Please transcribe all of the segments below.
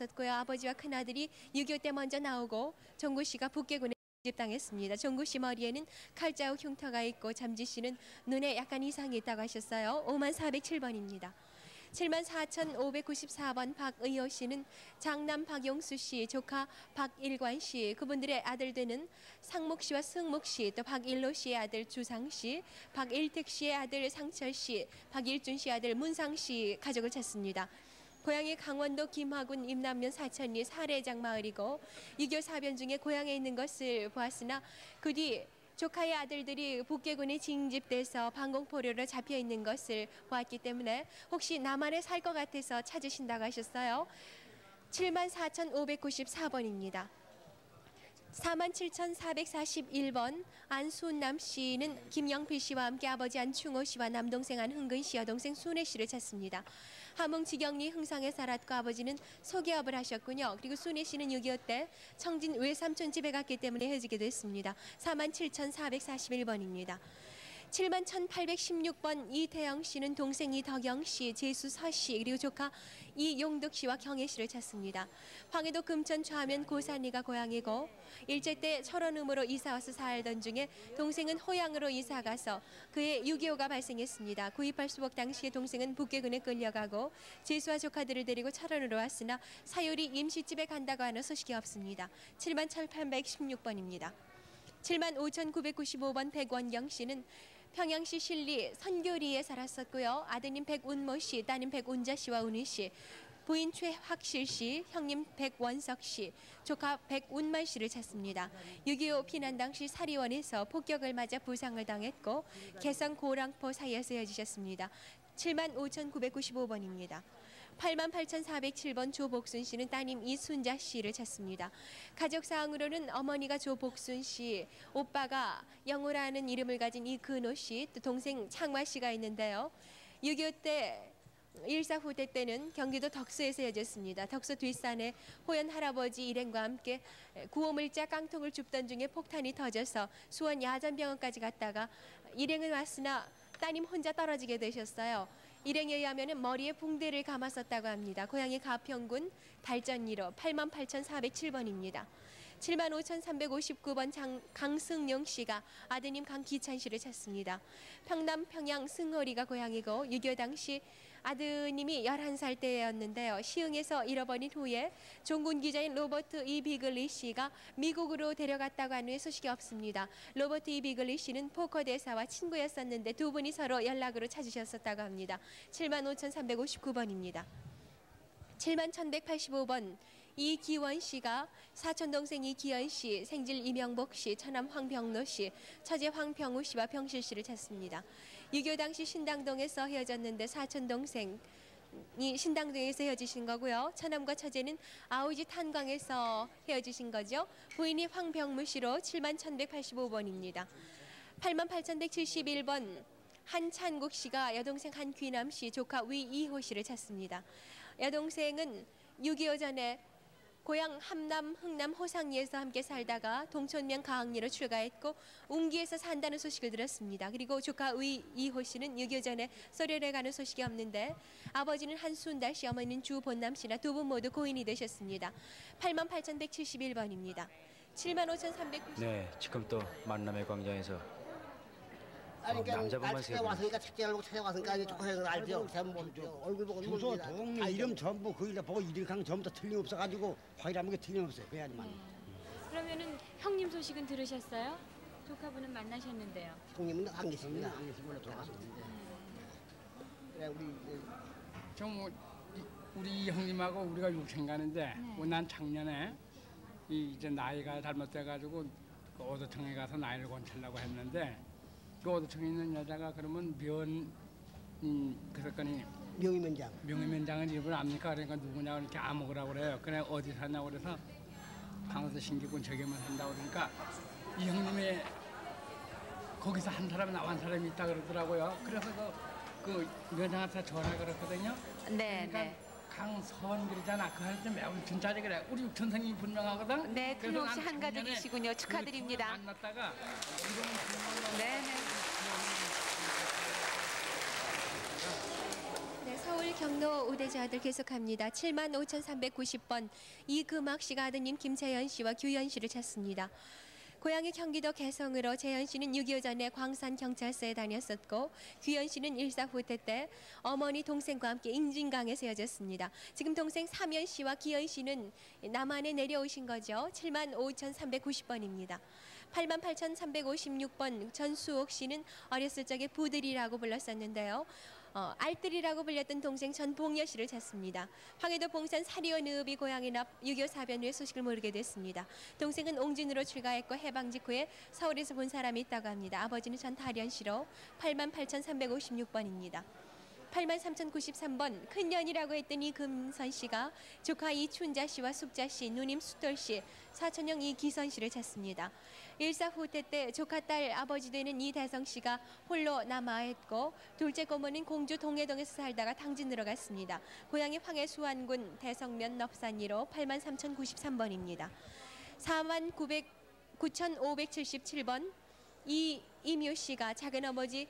었고요. 아버지와 큰아들이 6.25 때 먼저 나오고 종구 씨가 북계군에 집당했습니다. 종구 씨 머리에는 칼자국 흉터가 있고 잠지 씨는 눈에 약간 이상이 있다고 하셨어요. 5407번입니다. 74,594번 박의호 씨는 장남 박용수 씨, 조카 박일관 씨, 그분들의 아들 되는 상목 씨와 승목 씨, 또 박일로 씨의 아들 주상 씨, 박일택 씨의 아들 상철 씨, 박일준 씨의 아들 문상 씨 가족을 찾습니다. 고향이 강원도 김화군 임남면 사천리 사례장 마을이고 6.25 사변 중에 고향에 있는 것을 보았으나 그 뒤 조카의 아들들이 북계군에 징집돼서 방공포로로 잡혀 있는 것을 보았기 때문에 혹시 남한에 살 것 같아서 찾으신다고 하셨어요. 74,594번입니다. 47,441번 안순남 씨는 김영필 씨와 함께 아버지 안충호 씨와 남동생 안흥근 씨, 여동생 순애 씨를 찾습니다. 함흥 지경리 흥성에 살았고 아버지는 소기업을 하셨군요. 그리고 순애 씨는 6.25 때 청진 외삼촌 집에 갔기 때문에 헤어지게 됐습니다. 47,441번입니다. 71,816번 이태영 씨는 동생 이덕영 씨, 제수 서 씨, 그리고 조카 이용득 씨와 경혜 씨를 찾습니다. 황해도 금천 좌면 고산리가 고향이고 일제 때 철원읍으로 이사와서 살던 중에 동생은 호양으로 이사가서 그해 6.25가 발생했습니다. 9.28 수복 당시에 동생은 북계군에 끌려가고 제수와 조카들을 데리고 철원으로 왔으나 사유리 임시집에 간다고 하는 소식이 없습니다. 71,816번입니다. 75,995번 백원경 씨는 평양시 신리 선교리에 살았었고요. 아드님 백운모 씨, 따님 백운자 씨와 운희 씨, 부인 최학실 씨, 형님 백원석 씨, 조카 백운만 씨를 찾습니다. 6.25 피난 당시 사리원에서 폭격을 맞아 부상을 당했고 개성 고랑포 사이에서 헤어지셨습니다. 75,995번입니다. 88,407번 조복순 씨는 따님 이순자 씨를 찾습니다. 가족사항으로는 어머니가 조복순 씨, 오빠가 영우라는 이름을 가진 이근호 씨, 또 동생 창화 씨가 있는데요. 6.25 때 일사후대 때는 경기도 덕수에서 헤어졌습니다. 덕수 뒷산에 호연 할아버지 일행과 함께 구호물자 깡통을 줍던 중에 폭탄이 터져서 수원 야전병원까지 갔다가 일행은 왔으나 따님 혼자 떨어지게 되셨어요. 일행에 의하면 머리에 붕대를 감았었다고 합니다. 고향이 가평군 달전리로 88,407번입니다. 75,359번 강승용 씨가 아드님 강기찬 씨를 찾습니다. 평남 평양 승허리가 고향이고 6.25 당시 아드님이 11살 때였는데요. 시흥에서 잃어버린 후에 종군 기자인 로버트 이 비글리 씨가 미국으로 데려갔다고 한 후에 소식이 없습니다. 로버트 이 비글리 씨는 포커 대사와 친구였었는데 두 분이 서로 연락으로 찾으셨었다고 합니다. 75,359번입니다. 71,185번 이기원 씨가 사촌동생 이기현 씨, 생질 이명복 씨, 처남 황병로 씨, 처제 황병우 씨와 병실 씨를 찾습니다. 6.25 당시 신당동에서 헤어졌는데 사촌동생이 신당동에서 헤어지신 거고요. 처남과 처제는 아우지 탄광에서 헤어지신 거죠. 부인이 황병무 씨로 71,185번입니다. 88,171번 한찬국 씨가 여동생 한귀남 씨, 조카 위이호 씨를 찾습니다. 여동생은 6.25 전에 고향 함남 흥남 호상리에서 함께 살다가 동촌면 가흥리로 출가했고 웅기에서 산다는 소식을 들었습니다. 그리고 조카 위이호 씨는 6.25 전에 소련에 가는 소식이 없는데 아버지는 한순달 씨, 어머니는 주본남 씨나 두 분 모두 고인이 되셨습니다. 88,171번입니다. 75,390. 네, 지금 또 만남의 광장에서 아니 그러니까 남자분만 세 분. 왔으니까 찾자고 찾아왔으니까 이제 조카를 알죠. 잘못 모르죠. 얼굴 보고 주소 동네 이름 전부 거기다 보고 이름강 전부 다 틀림없어가지고 확인하는 게 틀림없어요. 그래야지만. 그러면은 형님 소식은 들으셨어요? 조카분은 만나셨는데요. 형님은 안 계십니다. 안 계시면 돌아가셨는데. 그래 우리 형님하고 우리가 육생 가는데 난 작년에 이제 나이가 잘못돼가지고 그 오도청에 가서 나이를 권치려고 했는데 그 오도청에 있는 여자가 그러면 그랬더니 명의면장은 이름을 압니까? 그러니까 누구냐고 이렇게 아먹으라고 그래요. 그래 어디 사냐고 그래서 강원도 신기군 저기만 산다고 그러니까 이 형님이 거기서 한 사람이 있다 그러더라고요. 그래서 그 면장한테 전화를 걸었거든요. 네, 그러니까 네. 강선길이잖아. 그 할때 매우 진짜지 그래. 우리 육천생이 분명하거든. 네, 틀림없이 한 가족이시군요. 축하드립니다. 만났다가 네, 네. 네, 서울 서울 경로 우대자들 계속합니다. 75,390번 이금학 씨가 아드님 김재현 씨와 규현 씨를 찾습니다. 고향이 경기도 개성으로 재현 씨는 6.25 전에 광산경찰서에 다녔었고 규현 씨는 일사후퇴 때 어머니 동생과 함께 인진강에 세워졌습니다. 지금 동생 사면 씨와 기현 씨는 남한에 내려오신 거죠. 75,390번입니다. 88,356번 전수옥 씨는 어렸을 적에 부들이라고 불렀었는데요. 알뜰이라고 불렸던 동생 전봉여 씨를 찾습니다. 황해도 봉산 사리원 의읍이 고향인 앞 6.25 사변 후의 소식을 모르게 됐습니다. 동생은 옹진으로 출가했고 해방 직후에 서울에서 본 사람이 있다고 합니다. 아버지는 전다련 씨로 88,356번입니다. 83,093번 큰년이라고 했던 이금선 씨가 조카 이춘자 씨와 숙자 씨, 누님 수돌 씨, 사촌형 이기선 씨를 찾습니다. 일사후퇴 때 조카 딸 아버지 되는 이대성 씨가 홀로 남아했고 둘째 고모는 공주 동해동에서 살다가 당진으로 갔습니다. 고향이 황해 수안군 대성면 넙산리로 83,093번입니다. 49,577번 이임효 씨가 작은 아버지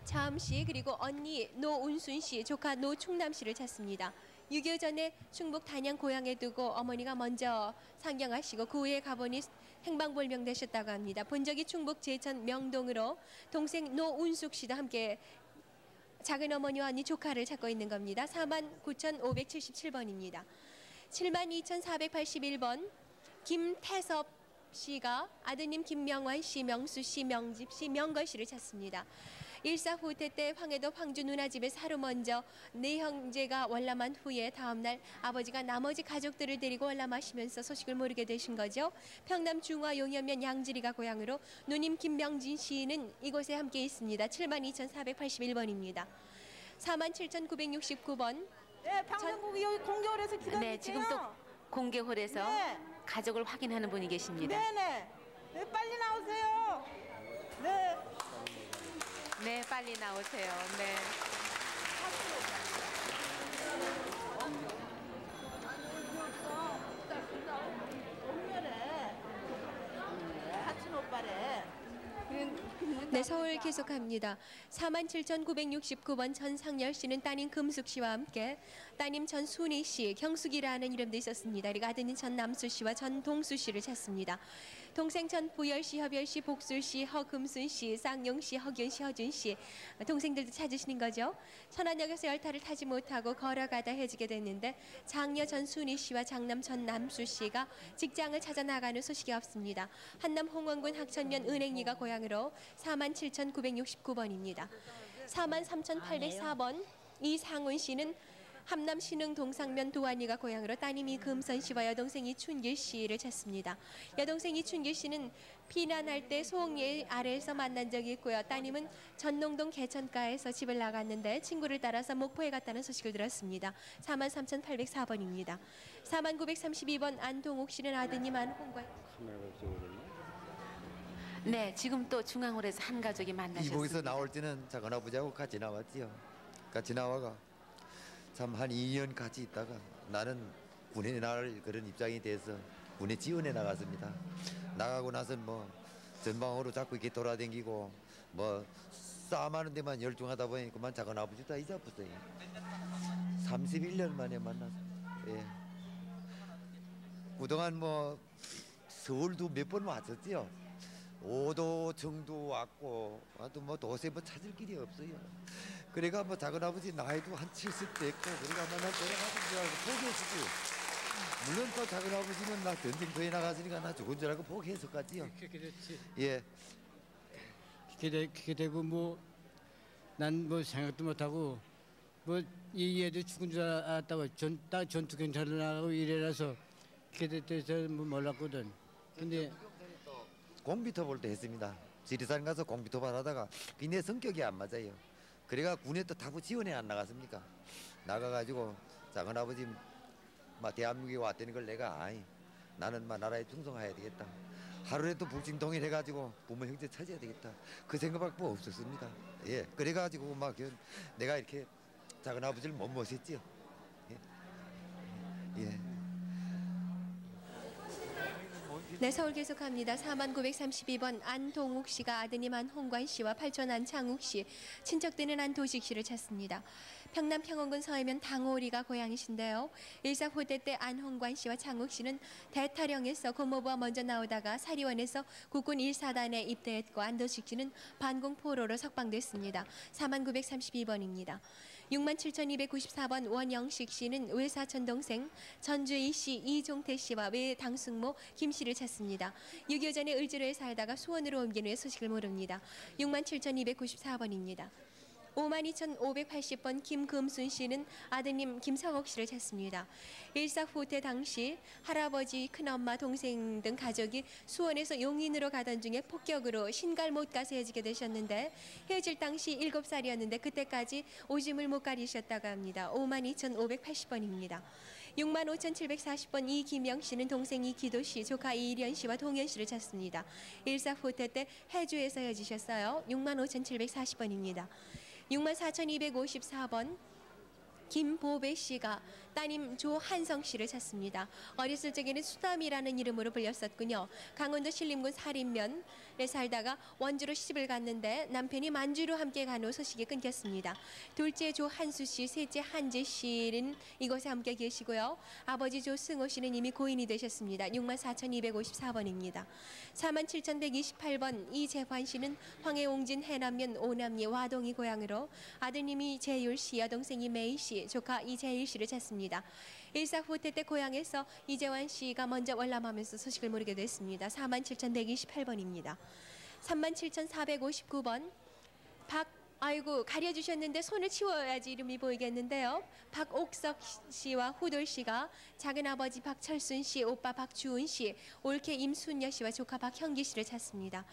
차음 씨 그리고 언니 노운순 씨, 조카 노충남 씨를 찾습니다. 6.25 전에 충북 단양 고향에 두고 어머니가 먼저 상경하시고 그 후에 가보니 행방불명되셨다고 합니다. 본적이 충북 제천 명동으로 동생 노운숙 씨도 함께 작은 어머니와 언니 조카를 찾고 있는 겁니다. 49,577번입니다. 72,481번 김태섭 씨가 아드님 김명환 씨, 명수 씨, 명집 씨, 명걸 씨를 찾습니다. 일사후퇴 때 황해도 황주 누나 집에서 하루 먼저 네 형제가 월남한 후에 다음날 아버지가 나머지 가족들을 데리고 월남하시면서 소식을 모르게 되신 거죠. 평남 중화 용현면 양지리가 고향으로 누님 김명진 씨는 이곳에 함께 있습니다. 72,481번입니다. 47,969번. 네, 방송국이 여기 공개홀에서 기다릴게요. 네, 지금 또 공개홀에서 네. 가족을 확인하는 분이 계십니다. 네네. 네, 빨리 나오세요. 네. 네, 빨리 나오세요. 네. 사촌 오빠래. 네, 서울 계속합니다. 47,969번 전상열 씨는 따님 금숙 씨와 함께 따님 전순희 씨, 경숙이라는 이름도 있었습니다. 그리고 아드님 전남수 씨와 전동수 씨를 찾습니다. 동생 전부열 씨, 협열 씨, 복술 씨, 허금순 씨, 쌍용 씨, 허균 씨, 허준 씨 동생들도 찾으시는 거죠. 천안역에서 열차를 타지 못하고 걸어가다 해지게 됐는데 장녀 전순희 씨와 장남 전남수 씨가 직장을 찾아 나가는 소식이 없습니다. 한남 홍원군 학천면 은행리가 고향으로 47,969번입니다. 43,804번 이상훈 씨는 함남 신흥 동상면 도안이가 고향으로 따님이 금선 씨와 여동생이 춘길 씨를 찾습니다. 여동생이 춘길 씨는 피난할 때 소옥리 아래에서 만난 적이 있고요. 따님은 전농동 개천가에서 집을 나갔는데 친구를 따라서 목포에 갔다는 소식을 들었습니다. 43,804번입니다. 4932번 안동옥 씨는 아드님 안홍과 네, 지금 또 중앙홀에서 한 가족이 만나셨습니다. 이곳에서 나올 때는 작은 아버지하고 같이 나왔지요. 같이 나와가 참 한 2년 같이 있다가 나는 군에 나갈 그런 입장이 돼서 군에 지원해 나갔습니다. 나가고 나서는 뭐 전방으로 자꾸 이렇게 돌아다니고 뭐 싸움하는 데만 열중하다 보니 그만 작은 아버지 다 잊어버렸어요. 31년 만에 만났어요. 예. 그동안 뭐 서울도 몇 번 왔었지요. 오도 정도 왔고 또 뭐 도저히 뭐 찾을 길이 없어요. 그래가 뭐 작은 아버지 나이도 한 70 됐고 그러니까 난 돌아가신 줄 알고 포기했었지. 물론 또 작은 아버지는 나 전쟁터에 나갔으니까 나 죽은 줄 알고 포기했었겠지요. 그렇지. 예. 그렇게 되고 뭐 난 뭐 생각도 못하고 뭐 이 애도 죽은 줄 알았다고 전투 경찰을 나가고 이래라서 그렇게 돼서 뭐 몰랐거든. 근데 공비터 볼 때 했습니다. 지리산 가서 공비터 하다가 내 성격이 안 맞아요. 그래가 군에 또 타고 지원에 안 나갔습니까? 나가가지고 작은 아버지 막 대한민국에 왔다는 걸 내가 나는 막 나라에 충성해야 되겠다. 하루라도 북진 통일해가지고 부모 형제 찾아야 되겠다. 그 생각밖에 없었습니다. 예, 그래가지고 막 내가 이렇게 작은 아버지를 못 모셨지요. 예. 예. 네, 서울 계속합니다. 4932번 안동욱 씨가 아드님 안홍관 씨와 팔촌 안창욱 씨, 친척되는 안도식 씨를 찾습니다. 평남 평원군 서해면 당오리가 고향이신데요. 일사후대 때 안홍관 씨와 창욱 씨는 대타령에서 고모부와 먼저 나오다가 사리원에서 국군 1사단에 입대했고 안도식 씨는 반공포로로 석방됐습니다. 4932번입니다. 67,294번 원영식 씨는 외사촌 동생 전주희 씨, 이종태 씨와 외당숙모 김 씨를 찾습니다. 6.25 전에 을지로에 살다가 수원으로 옮긴 후에 소식을 모릅니다. 67,294번입니다. 52,580번 김금순 씨는 아드님 김성옥 씨를 찾습니다. 일사후퇴 당시 할아버지, 큰엄마, 동생 등 가족이 수원에서 용인으로 가던 중에 폭격으로 신갈 못 가서 헤어지게 되셨는데 헤어질 당시 7살이었는데 그때까지 오줌을 못 가리셨다고 합니다. 52,580번입니다. 65,740번 이기명 씨는 동생 이기도 씨, 조카 이일현 씨와 동현 씨를 찾습니다. 일사후퇴 때 해주에서 헤어지셨어요. 65,740번입니다. 64,254번 김보배 씨가 따님 조한성 씨를 찾습니다. 어렸을 적에는 수담이라는 이름으로 불렸었군요. 강원도 신림군 사림면에 살다가 원주로 시집을 갔는데 남편이 만주로 함께 간 후 소식이 끊겼습니다. 둘째 조한수 씨, 셋째 한재 씨는 이곳에 함께 계시고요. 아버지 조승호 씨는 이미 고인이 되셨습니다. 64,254번입니다. 47,128번 이재환 씨는 황해옹진 해남면 오남리 와동이 고향으로 아드님이 재율 씨, 여동생이 메이 씨, 조카 이재일 씨를 찾습니다. 일사후퇴 때 고향에서 이재환 씨가 먼저 월남하면서 소식을 모르게 됐습니다. 47,128번입니다. 37,459번 아이고 가려주셨는데 손을 치워야지 이름이 보이겠는데요. 박옥석 씨와 후돌 씨가 작은아버지 박철순 씨, 오빠 박주은 씨, 올케 임순여 씨와 조카 박형기 씨를 찾습니다.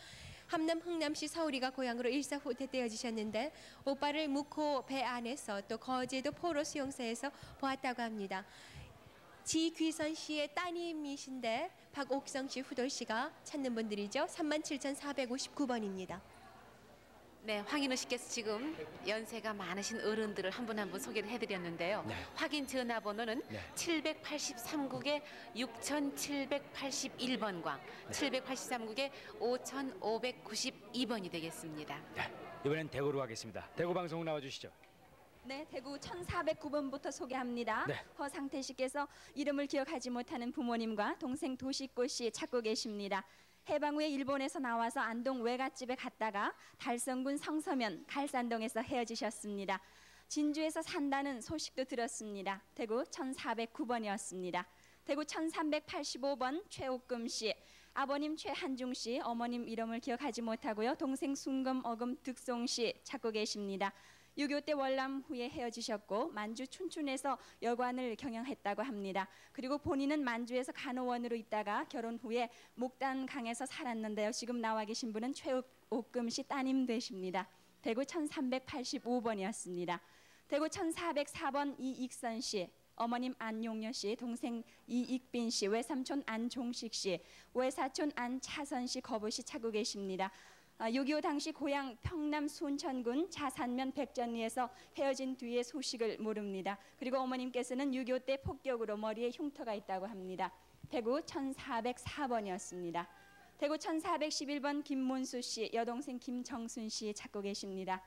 함남 흥남시 서울이가 고향으로 일사후퇴 때 헤어지셨는데 오빠를 묵호 배 안에서 또 거제도 포로 수용소에서 보았다고 합니다. 지귀선 씨의 따님이신데 박옥성 씨, 후돌 씨가 찾는 분들이죠. 37,459번입니다. 네, 황인우 씨께서 지금 연세가 많으신 어른들을 한 분 한 분 소개를 해드렸는데요. 네. 확인 전화번호는 네. 783국에 6781번과 783국에 5592번이 되겠습니다. 네, 이번엔 대구로 가겠습니다. 대구 방송 나와주시죠. 네, 대구 1409번부터 소개합니다. 네. 허상태 씨께서 이름을 기억하지 못하는 부모님과 동생 도식고 씨 찾고 계십니다. 해방 후에 일본에서 나와서 안동 외갓집에 갔다가 달성군 성서면 갈산동에서 헤어지셨습니다. 진주에서 산다는 소식도 들었습니다. 대구 1409번이었습니다. 대구 1385번 최옥금 씨, 아버님 최한중 씨, 어머님 이름을 기억하지 못하고요. 동생 순금, 어금, 득송 씨 찾고 계십니다. 6.25 때 월남 후에 헤어지셨고 만주 춘춘에서 여관을 경영했다고 합니다. 그리고 본인은 만주에서 간호원으로 있다가 결혼 후에 목단강에서 살았는데요. 지금 나와 계신 분은 최옥금 씨 따님 되십니다. 대구 1385번이었습니다. 대구 1404번 이익선 씨, 어머님 안용여 씨, 동생 이익빈 씨, 외삼촌 안종식 씨, 외사촌 안차선 씨, 거부 씨 찾고 계십니다. 6.25 당시 고향 평남 순천군 자산면 백전리에서 헤어진 뒤에 소식을 모릅니다. 그리고 어머님께서는 6.25 때 폭격으로 머리에 흉터가 있다고 합니다. 대구 1404번이었습니다. 대구 1411번 김문수 씨, 여동생 김정순 씨 찾고 계십니다.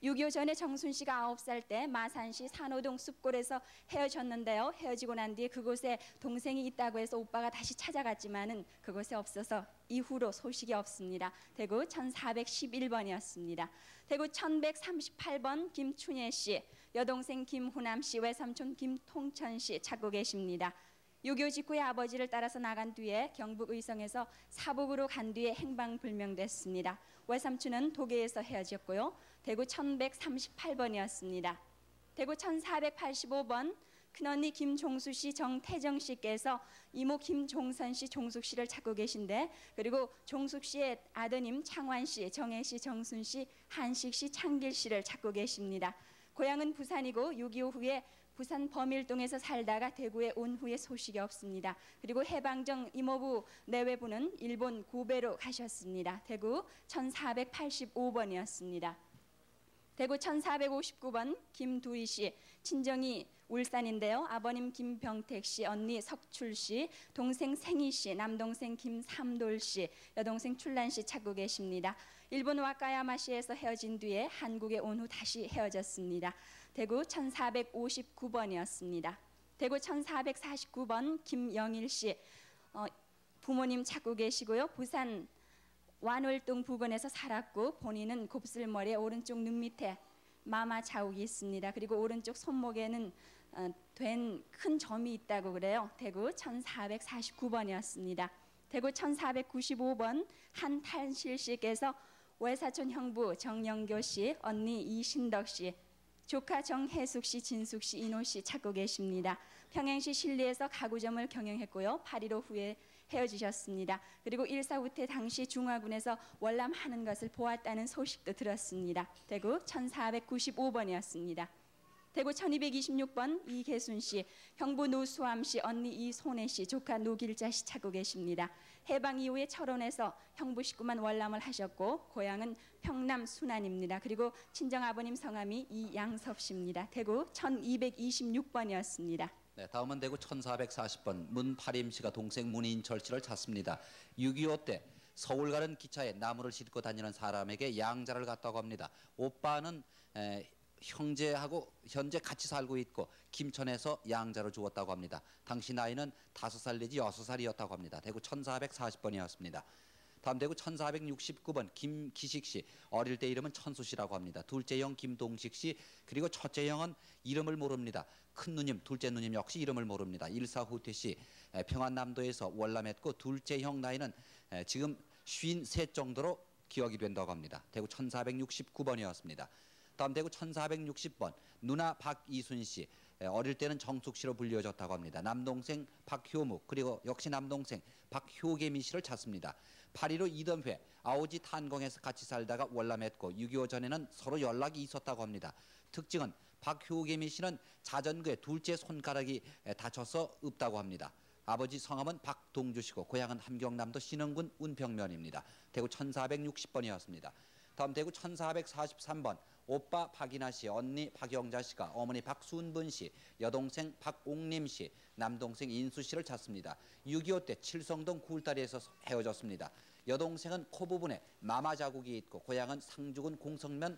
6.25 전에 정순 씨가 9살 때 마산시 산호동 숲골에서 헤어졌는데요. 헤어지고 난 뒤에 그곳에 동생이 있다고 해서 오빠가 다시 찾아갔지만은 그곳에 없어서 이후로 소식이 없습니다. 대구 1411번이었습니다. 대구 1138번 김춘예 씨, 여동생 김훈남 씨, 외삼촌 김통천 씨 찾고 계십니다. 6.25 직후에 아버지를 따라서 나간 뒤에 경북 의성에서 사북으로 간 뒤에 행방불명됐습니다. 외삼촌은 도계에서 헤어졌고요. 대구 1138번이었습니다. 대구 1485번 큰언니 김종수 씨, 정태정 씨께서 이모 김종선 씨, 종숙 씨를 찾고 계신데, 그리고 종숙 씨의 아드님 창환 씨, 정혜 씨, 정순 씨, 한식 씨, 창길 씨를 찾고 계십니다. 고향은 부산이고 6.25 후에 부산 범일동에서 살다가 대구에 온 후에 소식이 없습니다. 그리고 해방정 이모부 내외부는 일본 고베로 가셨습니다. 대구 1485번이었습니다. 대구 1459번 김두희 씨, 친정이 울산인데요. 아버님 김병택 씨, 언니 석출 씨, 동생 생희 씨, 남동생 김삼돌 씨, 여동생 출란 씨 찾고 계십니다. 일본 와카야마시에서 헤어진 뒤에 한국에 온 후 다시 헤어졌습니다. 대구 1459번이었습니다. 대구 1449번 김영일 씨, 부모님 찾고 계시고요. 부산 완월동 부근에서 살았고 본인은 곱슬머리에 오른쪽 눈 밑에 마마 자국이 있습니다. 그리고 오른쪽 손목에는 된 큰 점이 있다고 그래요. 대구 1449번이었습니다. 대구 1495번 한탄실 씨께서 외사촌 형부 정영교 씨, 언니 이신덕 씨, 조카 정혜숙 씨, 진숙 씨, 인호 씨 찾고 계십니다. 평양시 신리에서 가구점을 경영했고요. 8.15 후에 헤어지셨습니다. 그리고 1.4 후퇴 당시 중화군에서 월남하는 것을 보았다는 소식도 들었습니다. 대구 1495번이었습니다. 대구 1226번 이계순 씨, 형부 노수암 씨, 언니 이손혜 씨, 조카 노길자 씨 찾고 계십니다. 해방 이후에 철원에서 형부 식구만 월남을 하셨고 고향은 평남 순안입니다. 그리고 친정아버님 성함이 이양섭 씨입니다. 대구 1226번이었습니다. 네, 다음은 대구 1440번 문파림 씨가 동생 문인철 씨를 찾습니다. 6.25 때 서울 가는 기차에 나무를 싣고 다니는 사람에게 양자를 갖다고 합니다. 오빠는 형제하고 현재 같이 살고 있고 김천에서 양자를 주었다고 합니다. 당시 나이는 5살 내지 6살이었다고 합니다. 대구 1440번이었습니다. 다음 대구 1469번 김기식 씨, 어릴 때 이름은 천수 씨라고 합니다. 둘째 형 김동식 씨, 그리고 첫째 형은 이름을 모릅니다. 큰 누님, 둘째 누님 역시 이름을 모릅니다. 1.4 후퇴 씨, 평안남도에서 월남했고 둘째 형 나이는 지금 53 정도로 기억이 된다고 합니다. 대구 1469번이었습니다. 다음 대구 1460번 누나 박이순 씨, 어릴 때는 정숙 씨로 불려졌다고 합니다. 남동생 박효묵, 그리고 역시 남동생 박효계미 씨를 찾습니다. 8.15 이덤회 아오지 탄공에서 같이 살다가 월남했고 6.25 전에는 서로 연락이 있었다고 합니다. 특징은 박효계미 씨는 자전거에 둘째 손가락이 다쳐서 없다고 합니다. 아버지 성함은 박동주 씨고 고향은 함경남도 신흥군 운평면입니다. 대구 1460번이었습니다. 다음 대구 1443번 오빠 박인하 씨, 언니 박영자 씨가 어머니 박순분 씨, 여동생 박옥림 씨, 남동생 인수 씨를 찾습니다. 6.25 때 칠성동 굴다리에서 헤어졌습니다. 여동생은 코 부분에 마마 자국이 있고 고향은 상주군 공성면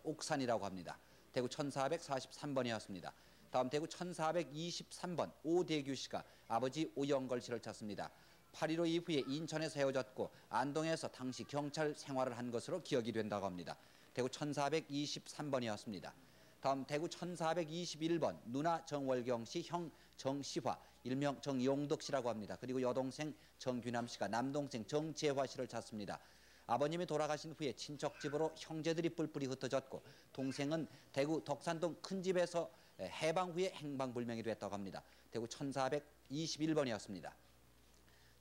옥산이라고 합니다. 대구 1443번이었습니다. 다음 대구 1423번 오대규 씨가 아버지 오영걸 씨를 찾습니다. 8.15 이후에 인천에서 헤어졌고 안동에서 당시 경찰 생활을 한 것으로 기억이 된다고 합니다. 대구 1423번이었습니다. 다음 대구 1421번 누나 정월경 씨, 형 정시화, 일명 정용덕 씨라고 합니다. 그리고 여동생 정규남 씨가 남동생 정재화 씨를 찾습니다. 아버님이 돌아가신 후에 친척 집으로 형제들이 뿔뿔이 흩어졌고 동생은 대구 덕산동 큰 집에서 해방 후에 행방불명이 됐다고 합니다. 대구 1421번이었습니다.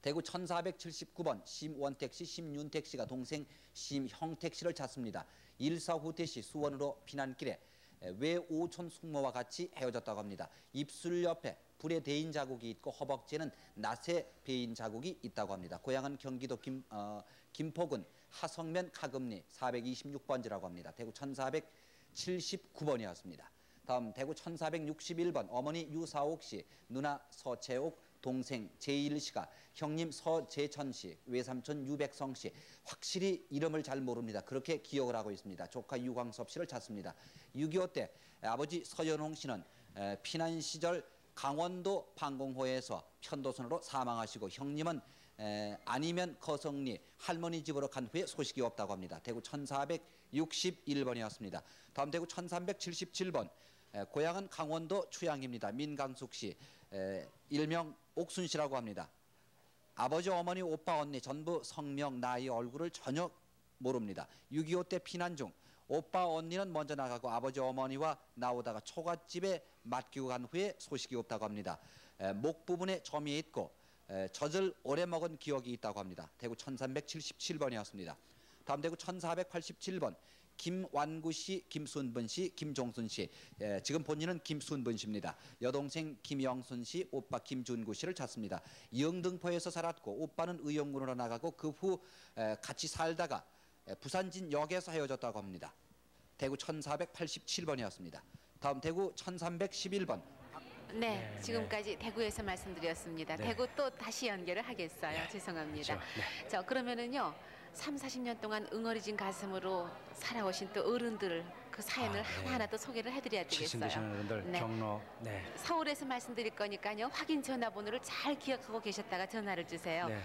대구 1479번 심원택 씨, 심윤택 씨가 동생 심형택 씨를 찾습니다. 1.4 후퇴 시 수원으로 피난길에 외오촌 숙모와 같이 헤어졌다고 합니다. 입술 옆에 불에 대인 자국이 있고 허벅지에는 낫에 베인 자국이 있다고 합니다. 고향은 경기도 김포군 하성면 가금리 426번지라고 합니다. 대구 1479번이었습니다. 다음 대구 1461번 어머니 유사옥 씨, 누나 서채옥, 동생 제일 씨가 형님 서재천 씨, 외삼촌 유백성 씨, 확실히 이름을 잘 모릅니다. 그렇게 기억을 하고 있습니다. 조카 유광섭 씨를 찾습니다. 6.25 때 아버지 서연홍 씨는 피난 시절 강원도 방공호에서 편도선으로 사망하시고 형님은 아니면 거성리 할머니 집으로 간 후에 소식이 없다고 합니다. 대구 1461번이었습니다. 다음 대구 1377번 고향은 강원도 추양입니다. 민강숙 씨, 일명 옥순 씨라고 합니다. 아버지, 어머니, 오빠, 언니 전부 성명, 나이, 얼굴을 전혀 모릅니다. 6.25 때 피난 중 오빠, 언니는 먼저 나가고 아버지, 어머니와 나오다가 초가집에 맡기고 간 후에 소식이 없다고 합니다. 목 부분에 점이 있고 젖을 오래 먹은 기억이 있다고 합니다. 대구 1377번이었습니다. 다음 대구 1487번 김완구 씨, 김순분 씨, 김종순 씨, 지금 본인은 김순분 씨입니다. 여동생 김영순 씨, 오빠 김준구 씨를 찾습니다. 영등포에서 살았고 오빠는 의용군으로 나가고 그 후 같이 살다가 부산진역에서 헤어졌다고 합니다. 대구 1487번이었습니다. 다음 대구 1311번 네, 지금까지 대구에서 말씀드렸습니다. 네. 대구 또 다시 연결을 하겠어요. 죄송합니다. 그렇죠. 네. 자, 그러면은요. 40년 동안 응어리진 가슴으로 살아오신 또 어른들 그 사연을 하나하나 또 소개를 해드려야 칠순 되겠어요. 되시는 어른들 네. 경로. 네. 서울에서 말씀드릴 거니까요. 확인 전화번호를 잘 기억하고 계셨다가 전화를 주세요. 네.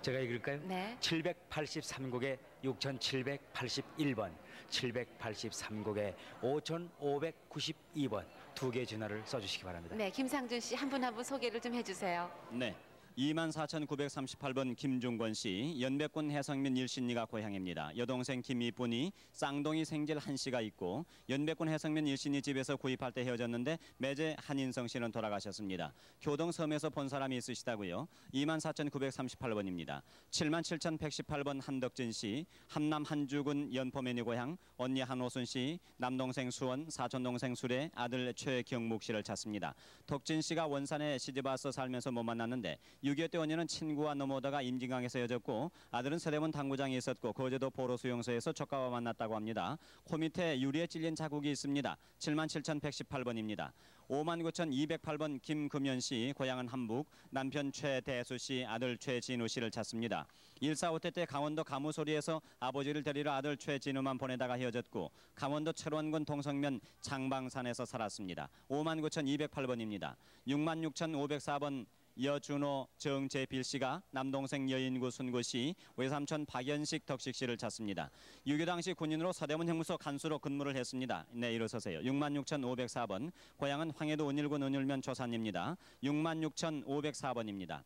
제가 읽을까요? 네. 783국에 6781번, 783국에 5592번 두 개의 전화를 써주시기 바랍니다. 네, 김상준 씨 한 분 한 분 소개를 좀 해주세요. 네. 24,938번 김종권 씨, 연백군 해성면 일신리가 고향입니다. 여동생 김이쁜이 쌍둥이 생질 한 씨가 있고 연백군 해성면 일신리 집에서 구입할 때 헤어졌는데 매제 한인성 씨는 돌아가셨습니다. 교동섬에서 본 사람이 있으시다고요. 24,938번입니다. 77,118번 한덕진 씨, 함남 한주군 연포면이 고향, 언니 한호순 씨, 남동생 수원, 사촌동생 수레, 아들 최경묵 씨를 찾습니다. 덕진 씨가 원산에 시집와서 살면서 못 만났는데 6.25 때 언니는 친구와 넘어오다가 임진강에서 헤어졌고 아들은 서대문 당구장에 있었고 거제도 포로 수용소에서 조카와 만났다고 합니다. 코 밑에 유리에 찔린 자국이 있습니다. 77,118번입니다. 59,208번 김금연 씨, 고향은 함북, 남편 최대수 씨, 아들 최진우 씨를 찾습니다. 1.45때 때 강원도 가무소리에서 아버지를 데리러 아들 최진우만 보내다가 헤어졌고 강원도 철원군 동성면 장방산에서 살았습니다. 59,208번입니다. 66,504번 여준호 정재필 씨가 남동생 여인구 순구 씨, 외삼촌 박연식 덕식 씨를 찾습니다. 6.25 당시 군인으로 서대문 형무소 간수로 근무를 했습니다. 네, 일어서세요. 66,504번, 고향은 황해도 은일군 은일면 조산입니다. 66,504번입니다.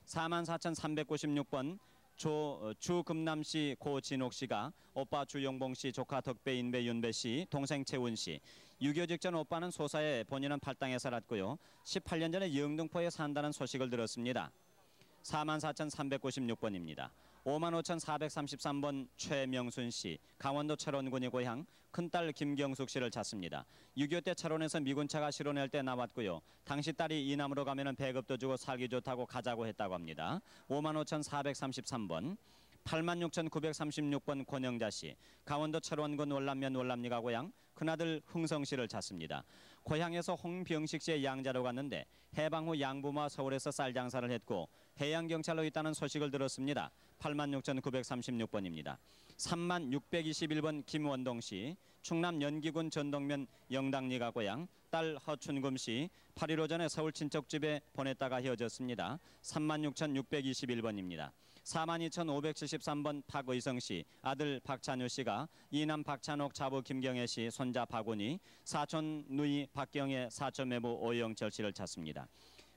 44,396번 주금남 씨, 고진옥 씨가 오빠 주용봉 씨, 조카 덕배, 인배, 윤배 씨, 동생 채운 씨. 6.25 직전 오빠는 소사에 본인은 팔당에 살았고요. 18년 전에 영등포에 산다는 소식을 들었습니다. 44,396번입니다. 55,433번 최명순 씨, 강원도 철원군이 고향, 큰딸 김경숙 씨를 찾습니다. 6.25 때 철원에서 미군차가 실어낼 때 나왔고요. 당시 딸이 이남으로 가면은 배급도 주고 살기 좋다고 가자고 했다고 합니다. 55,433번. 86,936번 권영자 씨, 강원도 철원군 월남면 월남리가 고향, 큰아들 흥성 씨를 찾습니다. 고향에서 홍병식 씨의 양자로 갔는데 해방 후 양부모와 서울에서 쌀 장사를 했고 해양경찰로 있다는 소식을 들었습니다. 86,936번입니다. 36,621번 김원동 씨, 충남 연기군 전동면 영당리가 고향, 딸 허춘금 씨, 8.15 전에 서울 친척집에 보냈다가 헤어졌습니다. 36,621번입니다. 42,573번 박의성 씨, 아들 박찬유 씨가 이남 박찬옥 자부 김경애 씨, 손자 박운희, 사촌 누이 박경애, 사촌 매부 오영철 씨를 찾습니다.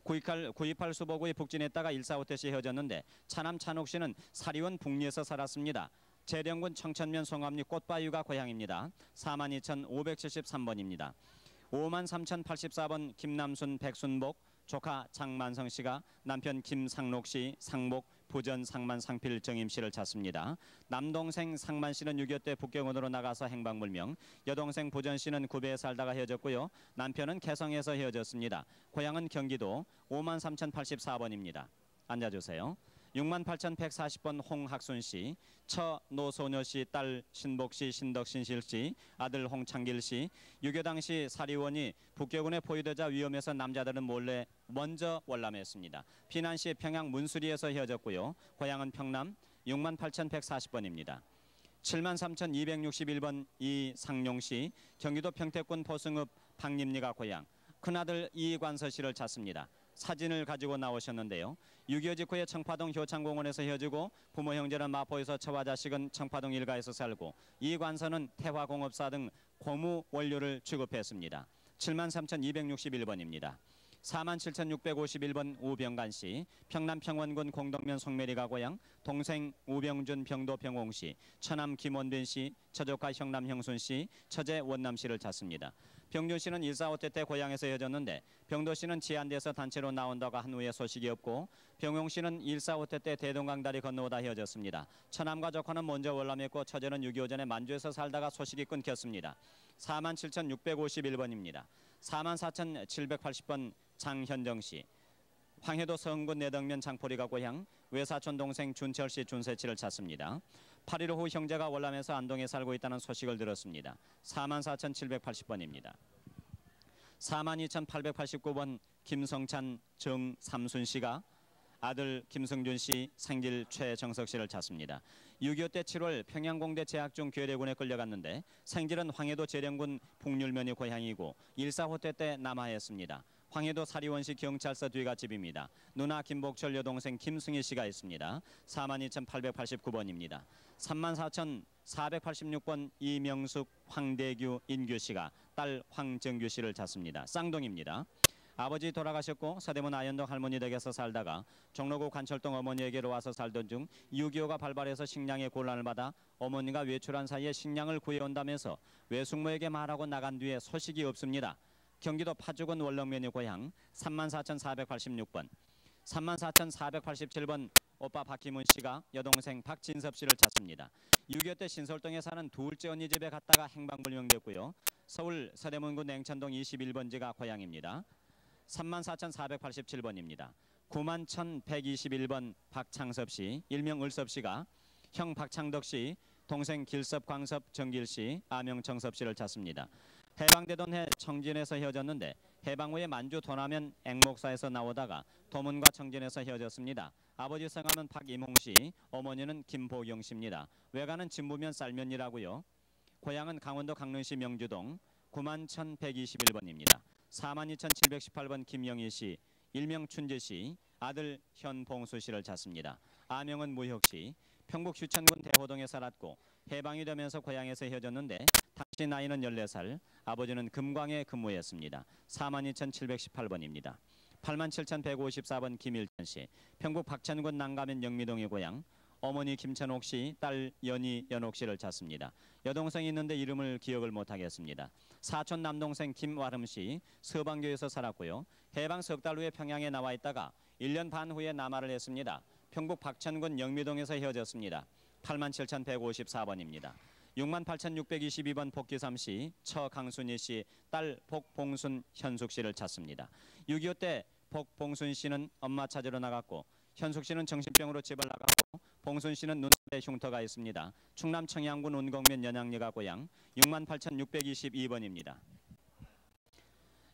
9.28 수보구에 북진했다가 1.45 때 씨 헤어졌는데 차남 찬옥 씨는 사리원 북리에서 살았습니다. 재령군 청천면 송암리 꽃바위가 고향입니다. 42,573번입니다. 53,084번 김남순 백순복, 조카 장만성 씨가 남편 김상록 씨, 상복, 부전 상만 상필 정임 씨를 찾습니다. 남동생 상만 씨는 6.25 때 북경으로 나가서 행방불명, 여동생 부전 씨는 구배에 살다가 헤어졌고요. 남편은 개성에서 헤어졌습니다. 고향은 경기도. 53,084번입니다. 앉아주세요. 68,140번 홍학순 씨, 처 노소녀 씨, 딸 신복 씨, 신덕신실 씨, 아들 홍창길 씨. 6.25 당시 사리원이 북경군에 포위되자 위험해서 남자들은 몰래 먼저 월남했습니다. 피난 시 평양 문수리에서 헤어졌고요. 고향은 평남. 68,140번입니다. 73,261번 이상용 씨, 경기도 평택군 포승읍 박림리가 고향, 큰아들 이관서 씨를 찾습니다. 사진을 가지고 나오셨는데요. 6.25 직후에 청파동 효창공원에서 헤어지고 부모 형제는 마포에서 처와 자식은 청파동 일가에서 살고 이관서는 태화공업사 등 고무 원료를 취급했습니다. 73,261번입니다. 47,651번 우병간 씨, 평남 평원군 공덕면 송매리가 고향, 동생 우병준 병도 병홍 씨, 처남 김원빈 씨, 처조카 형남 형순 씨, 처제 원남 씨를 찾습니다. 병준 씨는 1.45 때 고향에서 헤어졌는데 병도 씨는 지안대에서 단체로 나온다고 한 후에 소식이 없고 병용 씨는 1.45 때 대동강 다리 건너오다 헤어졌습니다. 처남과 조카는 먼저 월남했고 처제는 6.25 전에 만주에서 살다가 소식이 끊겼습니다. 47,651번입니다. 44,780번 장현정 씨, 황해도 서흥군 내덕면 장포리가 고향, 외사촌 동생 준철 씨, 준세치를 찾습니다. 8.15 후 형제가 월남에서 안동에 살고 있다는 소식을 들었습니다. 44,780번입니다. 42,889번 김성찬 정삼순 씨가 아들 김성준 씨 생질 최정석 씨를 찾습니다. 6.25 때 7월 평양공대 재학 중 괴뢰군에 끌려갔는데 생질은 황해도 재령군 북률면이 고향이고 1.4 호태 때 남하했습니다. 황해도 사리원시 경찰서 뒤갓집입니다. 누나 김복철 여동생 김승희 씨가 있습니다. 42,889번입니다. 34,486번 이명숙, 황대규, 인규 씨가 딸 황정규 씨를 찾습니다. 쌍동입니다. 아버지 돌아가셨고 서대문 아현동 할머니 댁에서 살다가 종로구 관철동 어머니에게로 와서 살던 중 6.25가 발발해서 식량의 곤란을 받아 어머니가 외출한 사이에 식량을 구해온다면서 외숙모에게 말하고 나간 뒤에 소식이 없습니다. 경기도 파주군 월렁면이 고향 34,486번, 34,487번 오빠 박희문 씨가 여동생 박진섭 씨를 찾습니다. 6.25 때 신설동에 사는 둘째 언니 집에 갔다가 행방불명됐고요. 서울 서대문구 냉천동 21번지가 고향입니다. 34,487번입니다. 91,121번 박창섭 씨, 일명 을섭 씨가 형 박창덕 씨, 동생 길섭, 광섭, 정길 씨, 아명 정섭 씨를 찾습니다. 해방되던 해 청진에서 헤어졌는데 해방 후에 만주 도남면 앵목사에서 나오다가 도문과 청진에서 헤어졌습니다. 아버지 성함은 박임홍 씨, 어머니는 김보경 씨입니다. 외가는 진부면 쌀면이라고요. 고향은 강원도 강릉시 명주동 91,121번입니다. 42,718번 김영희 씨, 일명 춘재 씨, 아들 현봉수 씨를 찾습니다. 아명은 무혁 씨, 평북 휴천군 대호동에 살았고 해방이 되면서 고향에서 헤어졌는데 당시 나이는 14살, 아버지는 금광에 근무했습니다. 42,718번입니다. 87,154번 김일천 씨, 평북 박천군 난가면 영미동의 고향, 어머니 김천옥 씨, 딸 연옥 씨를 찾습니다. 여동생이 있는데 이름을 기억을 못하겠습니다. 사촌 남동생 김와름 씨, 서방교에서 살았고요. 해방 석 달 후에 평양에 나와 있다가 1년 반 후에 남하를 했습니다. 평북 박천군 영미동에서 헤어졌습니다. 87,154번입니다. 68,622번 복기삼 씨, 처강순희 씨, 딸 복봉순 현숙 씨를 찾습니다. 6.25 때 복봉순 씨는 엄마 찾으러 나갔고 현숙 씨는 정신병으로 집을 나갔고 봉순 씨는 눈썹에 흉터가 있습니다. 충남 청양군 운곡면 연양리가 고향 68,622번입니다.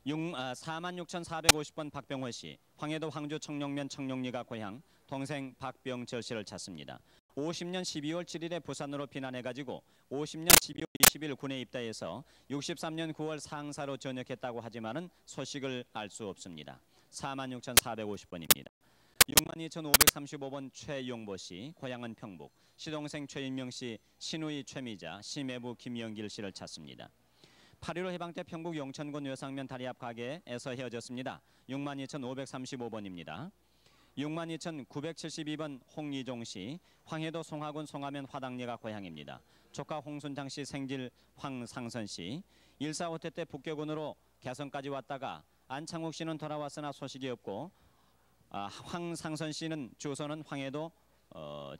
46,450번 박병호 씨, 황해도 황주 청룡면 청룡리가 고향, 동생 박병철 씨를 찾습니다. 50년 12월 7일에 부산으로 피난해가지고 50년 12월 20일 군에 입대해서 63년 9월 상사로 전역했다고 하지만은 소식을 알 수 없습니다. 46,450번입니다. 62,535번 최용보 씨, 고향은 평북, 시동생 최인명 씨, 시누이 최미자, 시매부 김영길 씨를 찾습니다. 8.15 해방 때 평북 용천군 외상면 다리 앞 가게에서 헤어졌습니다. 62,535번입니다. 62,972번 홍이종 씨, 황해도 송화군 송화면 화당리가 고향입니다. 조카 홍순장 씨 생질 황상선 씨, 1.4 호태 때 북계군으로 개성까지 왔다가 안창욱 씨는 돌아왔으나 소식이 없고 황상선 씨는 주소는 황해도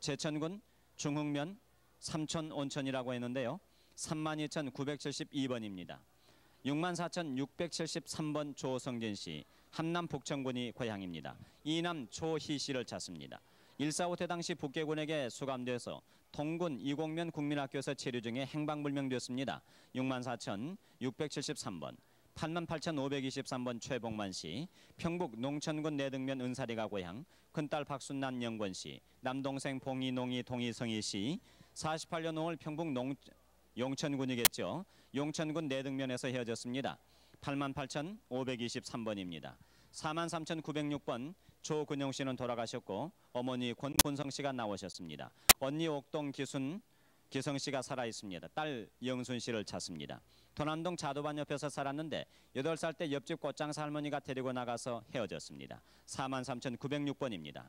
제천군 중흥면 삼촌 온천이라고 했는데요. 32,972번입니다. 64,673번 조성진 씨, 함남 북천군이 고향입니다. 이남 조희 씨를 찾습니다. 1.4 호태 당시 북계군에게 수감돼서 동군 이곡면 국민학교에서 체류 중에 행방불명됐습니다. 64,673번, 88,523번 최봉만 씨, 평북 농천군 내등면 은사리가 고향, 큰딸 박순난 영권 씨, 남동생 봉이농이 동이성희 씨, 48년 5월 평북 용천군이겠죠. 용천군 내등면에서 헤어졌습니다. 88,523번입니다. 43,906번 조근영 씨는 돌아가셨고 어머니 권본성 씨가 나오셨습니다. 언니 옥동 기성 씨가 살아있습니다. 딸 영순 씨를 찾습니다. 도남동 자도반 옆에서 살았는데 8살 때 옆집 꽃장사 할머니가 데리고 나가서 헤어졌습니다. 43,906번입니다.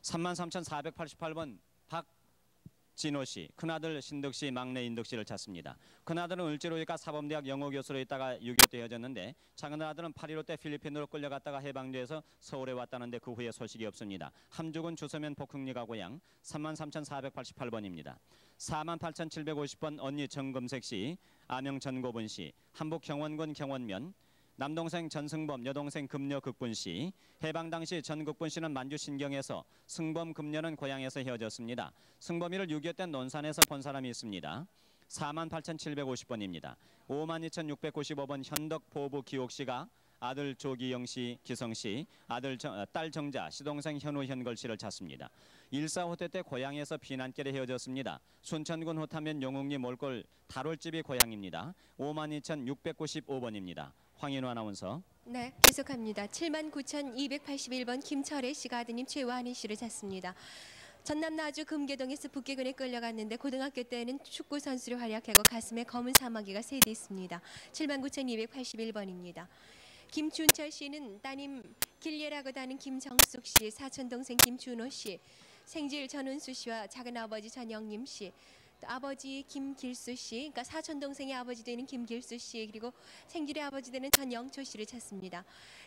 33,488번 박진호 씨, 큰아들 신덕 씨, 막내 인덕 씨를 찾습니다. 큰아들은 을지로이과 사범대학 영어교수로 있다가 6.25 때 헤어졌는데 작은아들은 8.15 때 필리핀으로 끌려갔다가 해방돼서 서울에 왔다는데 그 후에 소식이 없습니다. 함주군 주서면 복흥리가 고향 33,488번입니다. 48,750번 언니 정금색 씨, 아명 전고분 씨, 한북 경원군 경원면, 남동생 전승범, 여동생 금녀 극분 씨, 해방 당시 전극분 씨는 만주 신경에서, 승범 금녀는 고향에서 헤어졌습니다. 승범이를 6.25 때 논산에서 본 사람이 있습니다. 48,750번입니다. 52,695번 현덕포부 기옥씨가 아들 조기영 씨, 기성 씨, 딸 정자, 시동생 현우 현걸 씨를 찾습니다. 1.4 호태 때 고향에서 피난길에 헤어졌습니다. 순천군 호타면 용웅리 몰골 다롤집이 고향입니다. 52,695번입니다. 황인우 아나운서. 네, 계속합니다. 79,281번 김철애 씨가 아드님 최완희 씨를 찾습니다. 전남 나주 금계동에서 북계군에 끌려갔는데 고등학교 때는 축구 선수로 활약하고 가슴에 검은 사마귀가 3대 있습니다. 79,281번입니다. 김준철 씨는 따님 길예라고 하는 김정숙 씨, 사촌 동생 김준호 씨, 생질 전은수 씨와 작은아버지 전영림 씨, 또 아버지 김길수 씨, 그러니까 사촌 동생의 아버지 되는 김길수 씨, 그리고 생질의 아버지 되는 전영초 씨를 찾습니다.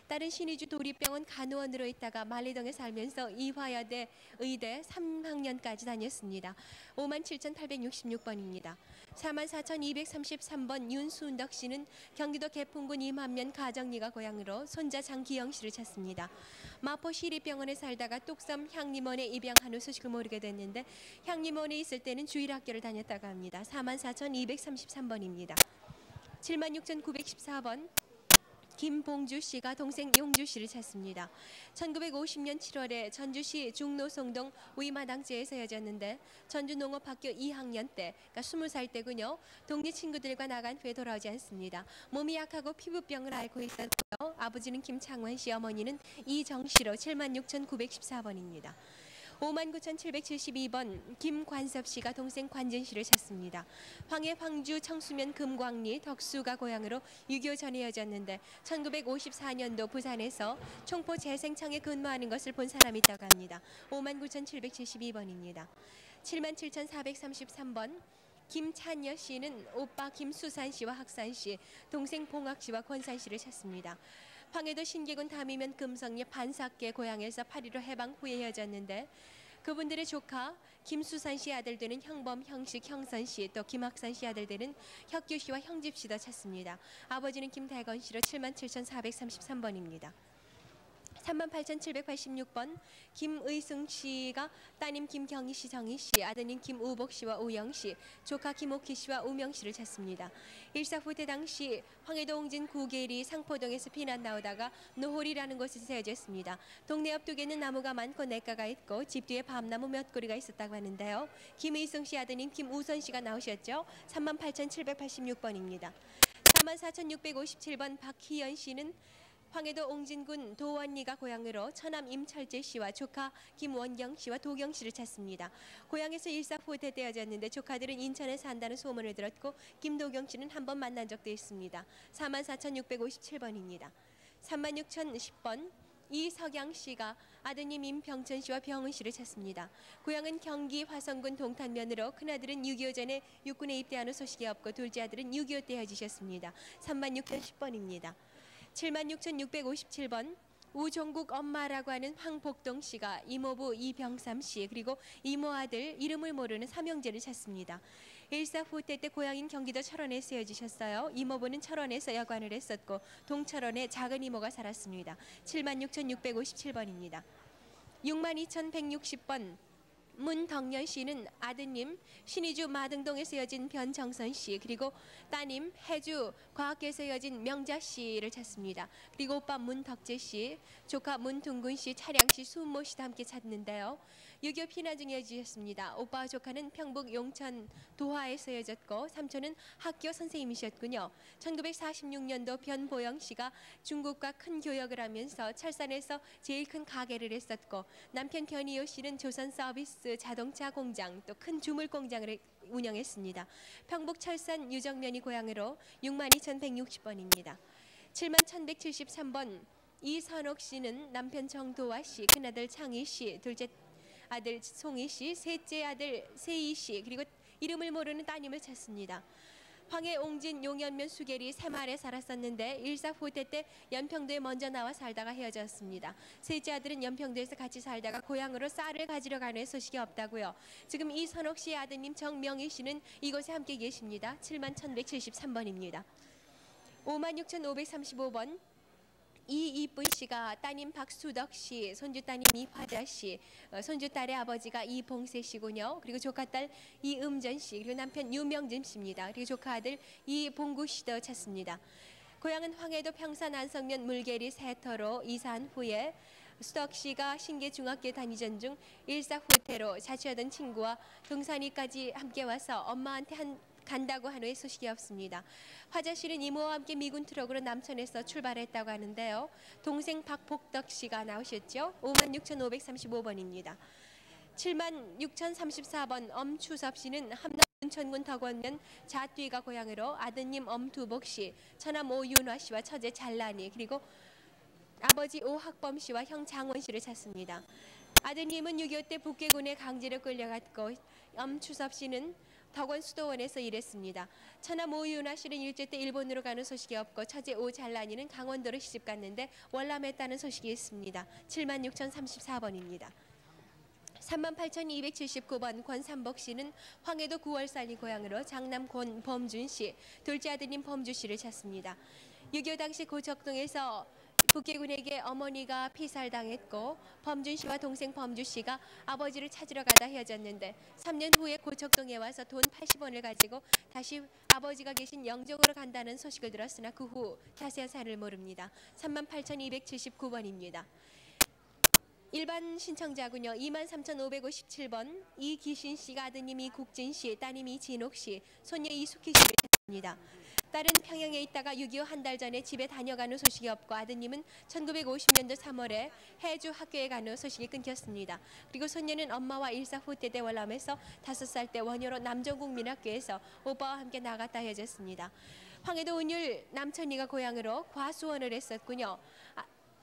딸은 신의주 도립병원 간호원으로 있다가 만리동에 살면서 이화여대 의대 3학년까지 다녔습니다. 57,866번입니다. 44,233번 윤수은덕 씨는 경기도 개풍군 임한면 가정리가 고향으로 손자 장기영 씨를 찾습니다. 마포 시립병원에 살다가 뚝섬 향림원에 입양한 후 소식을 모르게 됐는데 향림원에 있을 때는 주일학교를 다녔다고 합니다. 44,233번입니다. 76,914번 김봉주 씨가 동생 용주 씨를 찾습니다. 1950년 7월에 전주시 중노송동 위마당제에서 헤어졌는데 전주 농업학교 2학년 때, 그러니까 20살 때군요. 동네 친구들과 나간 후에 돌아오지 않습니다. 몸이 약하고 피부병을 앓고 있었고요. 아버지는 김창원 씨, 어머니는 이정 씨로 76,914번입니다. 59,772번 김관섭 씨가 동생 관진 씨를 찾습니다. 황해, 황주, 청수면, 금광리, 덕수가 고향으로 6.25 전에 헤어졌는데 1954년도 부산에서 총포 재생청에 근무하는 것을 본 사람이 있다고 합니다. 59,772번입니다. 77,433번 김찬여 씨는 오빠 김수산 씨와 학산 씨, 동생 봉학 씨와 권산 씨를 찾습니다. 황해도 신계군 담이면 금성리 반삭계 고향에서 8.15 해방 후에 헤어졌는데 그분들의 조카 김수산 씨 아들 되는 형범, 형식, 형선 씨, 또 김학산 씨 아들 되는 혁규 씨와 형집 씨도 찾습니다. 아버지는 김대건 씨로 77,433번입니다. 38,786번 김의승 씨가 따님 김경희 씨, 정희 씨, 아드님 김우복 씨와 우영 씨, 조카 김옥희 씨와 우명 씨를 찾습니다. 1.4 후퇴 당시 황해도 옹진 구계리 상포동에서 피난 나오다가 노홀이라는 곳에서 헤어졌습니다. 동네 옆쪽에는 나무가 많고 냇가가 있고 집 뒤에 밤나무 몇 그루가 있었다고 하는데요. 김의승 씨 아드님 김우선 씨가 나오셨죠. 38,786번입니다. 44,657번 박희연 씨는 황해도 옹진군 도원리가 고향으로 처남 임철재 씨와 조카 김원경 씨와 도경 씨를 찾습니다. 고향에서 1.4 후퇴 때 헤어졌는데 조카들은 인천에 산다는 소문을 들었고 김도경 씨는 한 번 만난 적도 있습니다. 44,657번입니다. 36,010번 이석양 씨가 아드님 임병천 씨와 병은 씨를 찾습니다. 고향은 경기 화성군 동탄면으로 큰아들은 6.25 전에 육군에 입대하는 소식이 없고 둘째 아들은 6.25 때 헤어지셨습니다. 36,010번입니다. 76,657번 우종국 엄마라고 하는 황복동 씨가 이모부 이병삼 씨 그리고 이모 아들 이름을 모르는 삼형제를 찾습니다. 1.4 후퇴 때 고향인 경기도 철원에서 헤어지셨어요. 이모부는 철원에서 여관을 했었고 동철원에 작은 이모가 살았습니다. 76,657번입니다. 62,160번 문덕년 씨는 아드님 신의주 마등동에서 헤어진 변정선 씨 그리고 따님 해주 과학계에서 헤어진 명자 씨를 찾습니다. 그리고 오빠 문덕재 씨, 조카 문둥근 씨, 차량 씨, 수모 씨도 함께 찾는데요. 6.25 피난 중에 헤어지셨습니다. 오빠와 조카는 평북 용천 도하에서 헤어졌고 삼촌은 학교 선생님이셨군요. 1946년도 변보영 씨가 중국과 큰 교역을 하면서 철산에서 제일 큰 가게를 했었고 남편 변희호 씨는 조선 서비스 자동차 공장 또 큰 주물 공장을 운영했습니다. 평북 철산 유정면이 고향으로 62,160번입니다. 71,173번 이선옥 씨는 남편 정도화 씨, 큰아들 창희 씨, 둘째 아들 송희 씨, 셋째 아들 세희 씨 그리고 이름을 모르는 따님을 찾습니다. 황해 옹진 용연면 수계리 새마을에 살았었는데 1.4 후퇴 때 연평도에 먼저 나와 살다가 헤어졌습니다. 셋째 아들은 연평도에서 같이 살다가 고향으로 쌀을 가지러 가는 소식이 없다고요. 지금 이선옥 씨의 아드님 정명희 씨는 이곳에 함께 계십니다. 71,173번입니다. 56,535번 이이쁜 씨가 따님 박수덕 씨, 손주 따님 이화자 씨, 손주 딸의 아버지가 이봉세 씨군요. 그리고 조카 딸 이음전 씨, 그리고 남편 유명진 씨입니다. 그리고 조카 아들 이봉구 씨도 찾습니다. 고향은 황해도 평산 안성면 물계리 세터로 이사한 후에 수덕 씨가 신계 중학교 다니던 중 일사후퇴로 자취하던 친구와 동산이까지 함께 와서 엄마한테 간다고 한 후에 소식이 없습니다. 화자 씨는 이모와 함께 미군 트럭으로 남천에서 출발했다고 하는데요. 동생 박복덕 씨가 나오셨죠. 56,535번입니다. 76,034번 엄추섭 씨는 함남 은천군 덕원면 자뒤가 고향으로 아드님 엄두복 씨, 처남 오윤화 씨와 처제 잘란이, 그리고 아버지 오학범 씨와 형 장원 씨를 찾습니다. 아드님은 6.25 때 북계군에 강제로 끌려갔고 엄추섭 씨는 덕원 수도원에서 일했습니다. 처남 오윤화 씨는 일제 때 일본으로 가는 소식이 없고 처제 오잘란이는 강원도로 시집 갔는데 월남했다는 소식이 있습니다. 76,034번입니다. 38,279번 권삼복 씨는 황해도 9월산이 고향으로 장남 권범준 씨, 둘째 아드님 범주 씨를 찾습니다. 6.25 당시 고척동에서 북계군에게 어머니가 피살당했고 범준 씨와 동생 범주 씨가 아버지를 찾으러 가다 헤어졌는데 3년 후에 고척동에 와서 돈 80원을 가지고 다시 아버지가 계신 영종으로 간다는 소식을 들었으나 그 후 자세한 사연을 모릅니다. 38,279번입니다. 일반 신청자군요. 23,557번 이기신 씨가 아드님 이국진 씨, 따님 이진옥 씨, 손녀 이숙희 씨를 찾습니다. 딸은 평양에 있다가 6.25 한 달 전에 집에 다녀간 후 소식이 없고 아드님은 1950년도 3월에 해주 학교에 간 후 소식이 끊겼습니다. 그리고 손녀는 엄마와 일사후퇴 때 월남에서 5살 때 원효로 남정국민학교에서 오빠와 함께 나갔다 헤어졌습니다. 황해도 은율 남천이가 고향으로 과수원을 했었군요.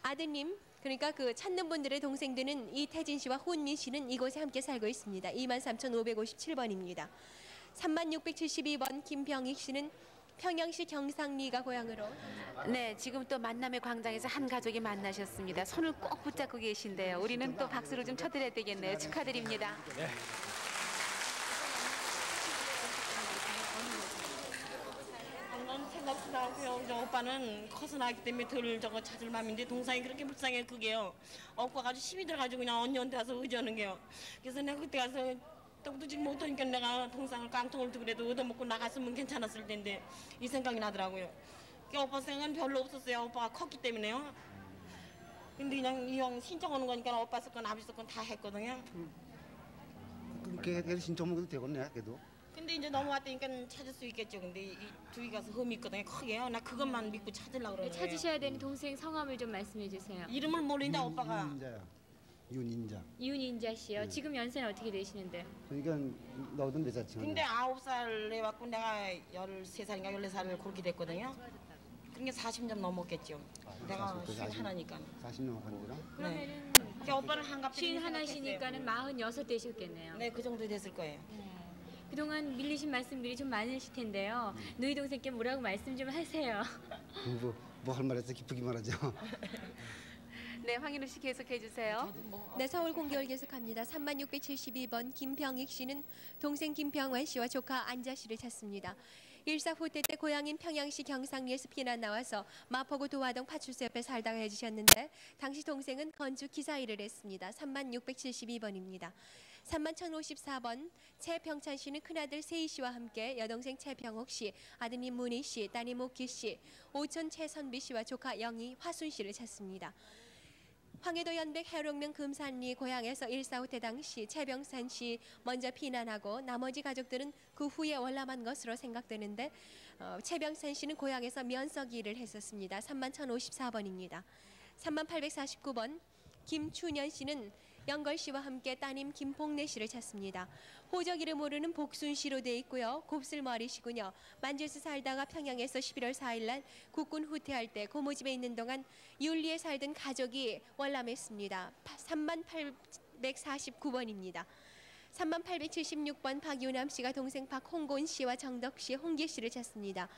아드님 그러니까 그 찾는 분들의 동생들은 이태진 씨와 훈민 씨는 이곳에 함께 살고 있습니다. 23,557번입니다. 3672번 김병익 씨는 평양시 경상리가 고향으로. 네, 지금 또 만남의 광장에서 한 가족이 만나셨습니다. 손을 꼭 붙잡고 계신데요. 우리는 또 박수를 좀 쳐드려야 되겠네요. 축하드립니다. 네. 생각보다 하고요. 저 오빠는 커서 나기 때문에 덜 저거 찾을 맘인데 동상이 그렇게 불쌍해 그게요. 오빠가 힘이 들어가지고 그냥 언니한테 가서 의지하는 게요. 그래서 내가 그때 가서 떡도 지금 못하니까 내가 동상을 깡통을 두고 그래도 얻어먹고 나갔으면 괜찮았을 텐데 이 생각이 나더라고요. 오빠 생각은 별로 없었어요. 오빠가 컸기 때문에요. 근데 그냥 이 형 신청하는 거니까 오빠 쓸 건 아버지 쓸 건 다 했거든요. 그렇게 신청해도 되겠네, 그래도. 근데 이제 넘어왔다니까 찾을 수 있겠죠. 근데 이 둘이 가서 흠이 있거든요. 크게요. 나 그것만 믿고 찾으려고 그러는 거예요. 찾으셔야 되는 동생 성함을 좀 말씀해 주세요. 이름을 모르는데 오빠가. 윤인자. 윤인자 씨요. 네. 지금 연세는 어떻게 되시는데요? 그러니까 너도 몇 살쯤? 근데 9살 해갖고 내가 13살인가 14살 그렇게 됐거든요. 그러니까 40년 넘었겠죠. 내가 51이니까. 40년 넘었구나. 그러면은 네. 오빠는 한갑 51이시니까는 46 되셨겠네요. 네, 그 정도 됐을 거예요. 그동안 밀리신 말씀들이 좀 많으실 텐데요. 누이 동생께 뭐라고 말씀 좀 하세요. 뭐 할 말해서 기쁘게 말하죠. 네, 황인우 씨 계속해 주세요. 네, 서울 공개월 계속합니다. 3672번 김병익 씨는 동생 김병환 씨와 조카 안자 씨를 찾습니다. 일사후퇴 때 고향인 평양시 경상리에서 피난 나와서 마포구 도화동 파출소 옆에 살다가 헤어지셨는데 당시 동생은 건축 기사 일을 했습니다. 3672번입니다. 31,054번 최병찬 씨는 큰아들 세희 씨와 함께 여동생 최병옥 씨, 아드님 문희 씨, 따님 오기 씨, 오촌 최선비 씨와 조카 영희 화순 씨를 찾습니다. 황해도 연백 해룡면 금산리 고향에서 일사후퇴 당시 최병산 씨 먼저 피난하고 나머지 가족들은 그 후에 월남한 것으로 생각되는데 최병산 씨는 고향에서 면석 일을 했었습니다. 31,054번입니다. 3849번 김춘현 씨는 영걸 씨와 함께 따님 김봉래 씨를 찾습니다. 호적 이름 모르는 복순 씨로 돼 있고요. 곱슬머리시군요. 만주에서 살다가 평양에서 11월 4일 날 국군 후퇴할 때 고모집에 있는 동안 율리에 살던 가족이 월남했습니다. 3849번입니다. 3876번 박유남 씨가 동생 박홍곤 씨와 정덕 씨, 홍기 씨를 찾습니다.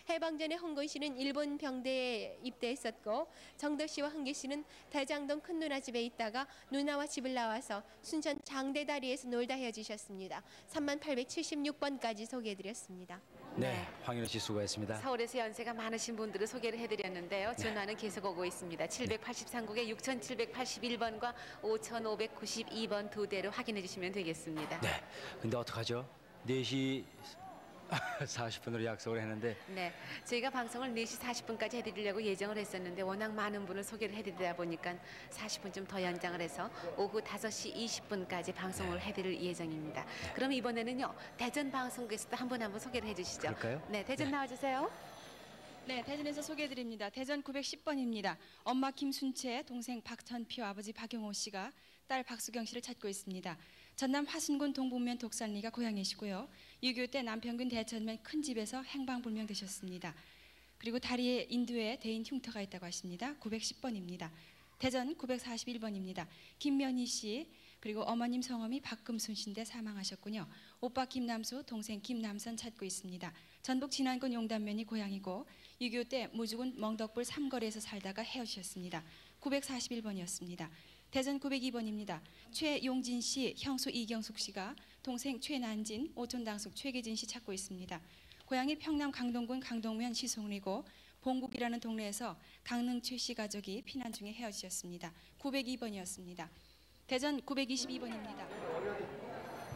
해방 전에 홍건 씨는 일본 병대에 입대했었고 정덕 씨와 흥기 씨는 대장동 큰 누나 집에 있다가 누나와 집을 나와서 순천 장대다리에서 놀다 헤어지셨습니다. 3876번까지 소개해드렸습니다. 네, 황인호 씨 수고했습니다. 서울에서 연세가 많으신 분들을 소개를 해드렸는데요. 전화는 계속 오고 있습니다. 783국에 6781번과 5592번 두 대로 확인해 주시면 되겠습니다. 네, 근데 어떡하죠? 4시 40분으로 약속을 했는데 네, 저희가 방송을 4시 40분까지 해드리려고 예정을 했었는데 워낙 많은 분을 소개를 해드리다 보니까 40분 좀 더 연장을 해서 오후 5시 20분까지 방송을 해드릴 예정입니다. 그럼 이번에는요, 대전 방송국에서도 한 분 소개를 해주시죠. 그럴까요? 네, 대전 나와주세요. 네, 대전에서 소개해드립니다. 대전 910번입니다. 엄마 김순채, 동생 박천표, 아버지 박용호 씨가 딸 박수경 씨를 찾고 있습니다. 전남 화순군 동북면 독산리가 고향이시고요. 6.25 때 남평균 대천면 큰 집에서 행방불명되셨습니다. 그리고 다리에 인두에 대인 흉터가 있다고 하십니다. 910번입니다. 대전 941번입니다. 김면희 씨, 그리고 어머님 성함이 박금순 씨인데 사망하셨군요. 오빠 김남수, 동생 김남선 찾고 있습니다. 전북 진안군 용담면이 고향이고 6.25 때 무주군 멍덕불 삼거리에서 살다가 헤어지셨습니다. 941번이었습니다. 대전 902번입니다. 최용진 씨, 형수 이경숙 씨가 동생 최난진, 오촌당숙 최계진 씨 찾고 있습니다. 고향이 평남 강동군 강동면 시송리고 봉국이라는 동네에서 강릉 최 씨 가족이 피난 중에 헤어지셨습니다. 902번이었습니다. 대전 922번입니다.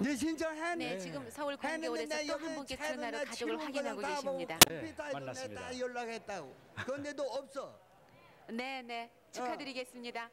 네, 신청했네. 네, 지금 서울 광교에서 또 한 분께 전화로 가족을 확인하고 계십니다. 네, 만났습니다. 다 연락했다고. 그런데도 없어. 네, 네, 축하드리겠습니다.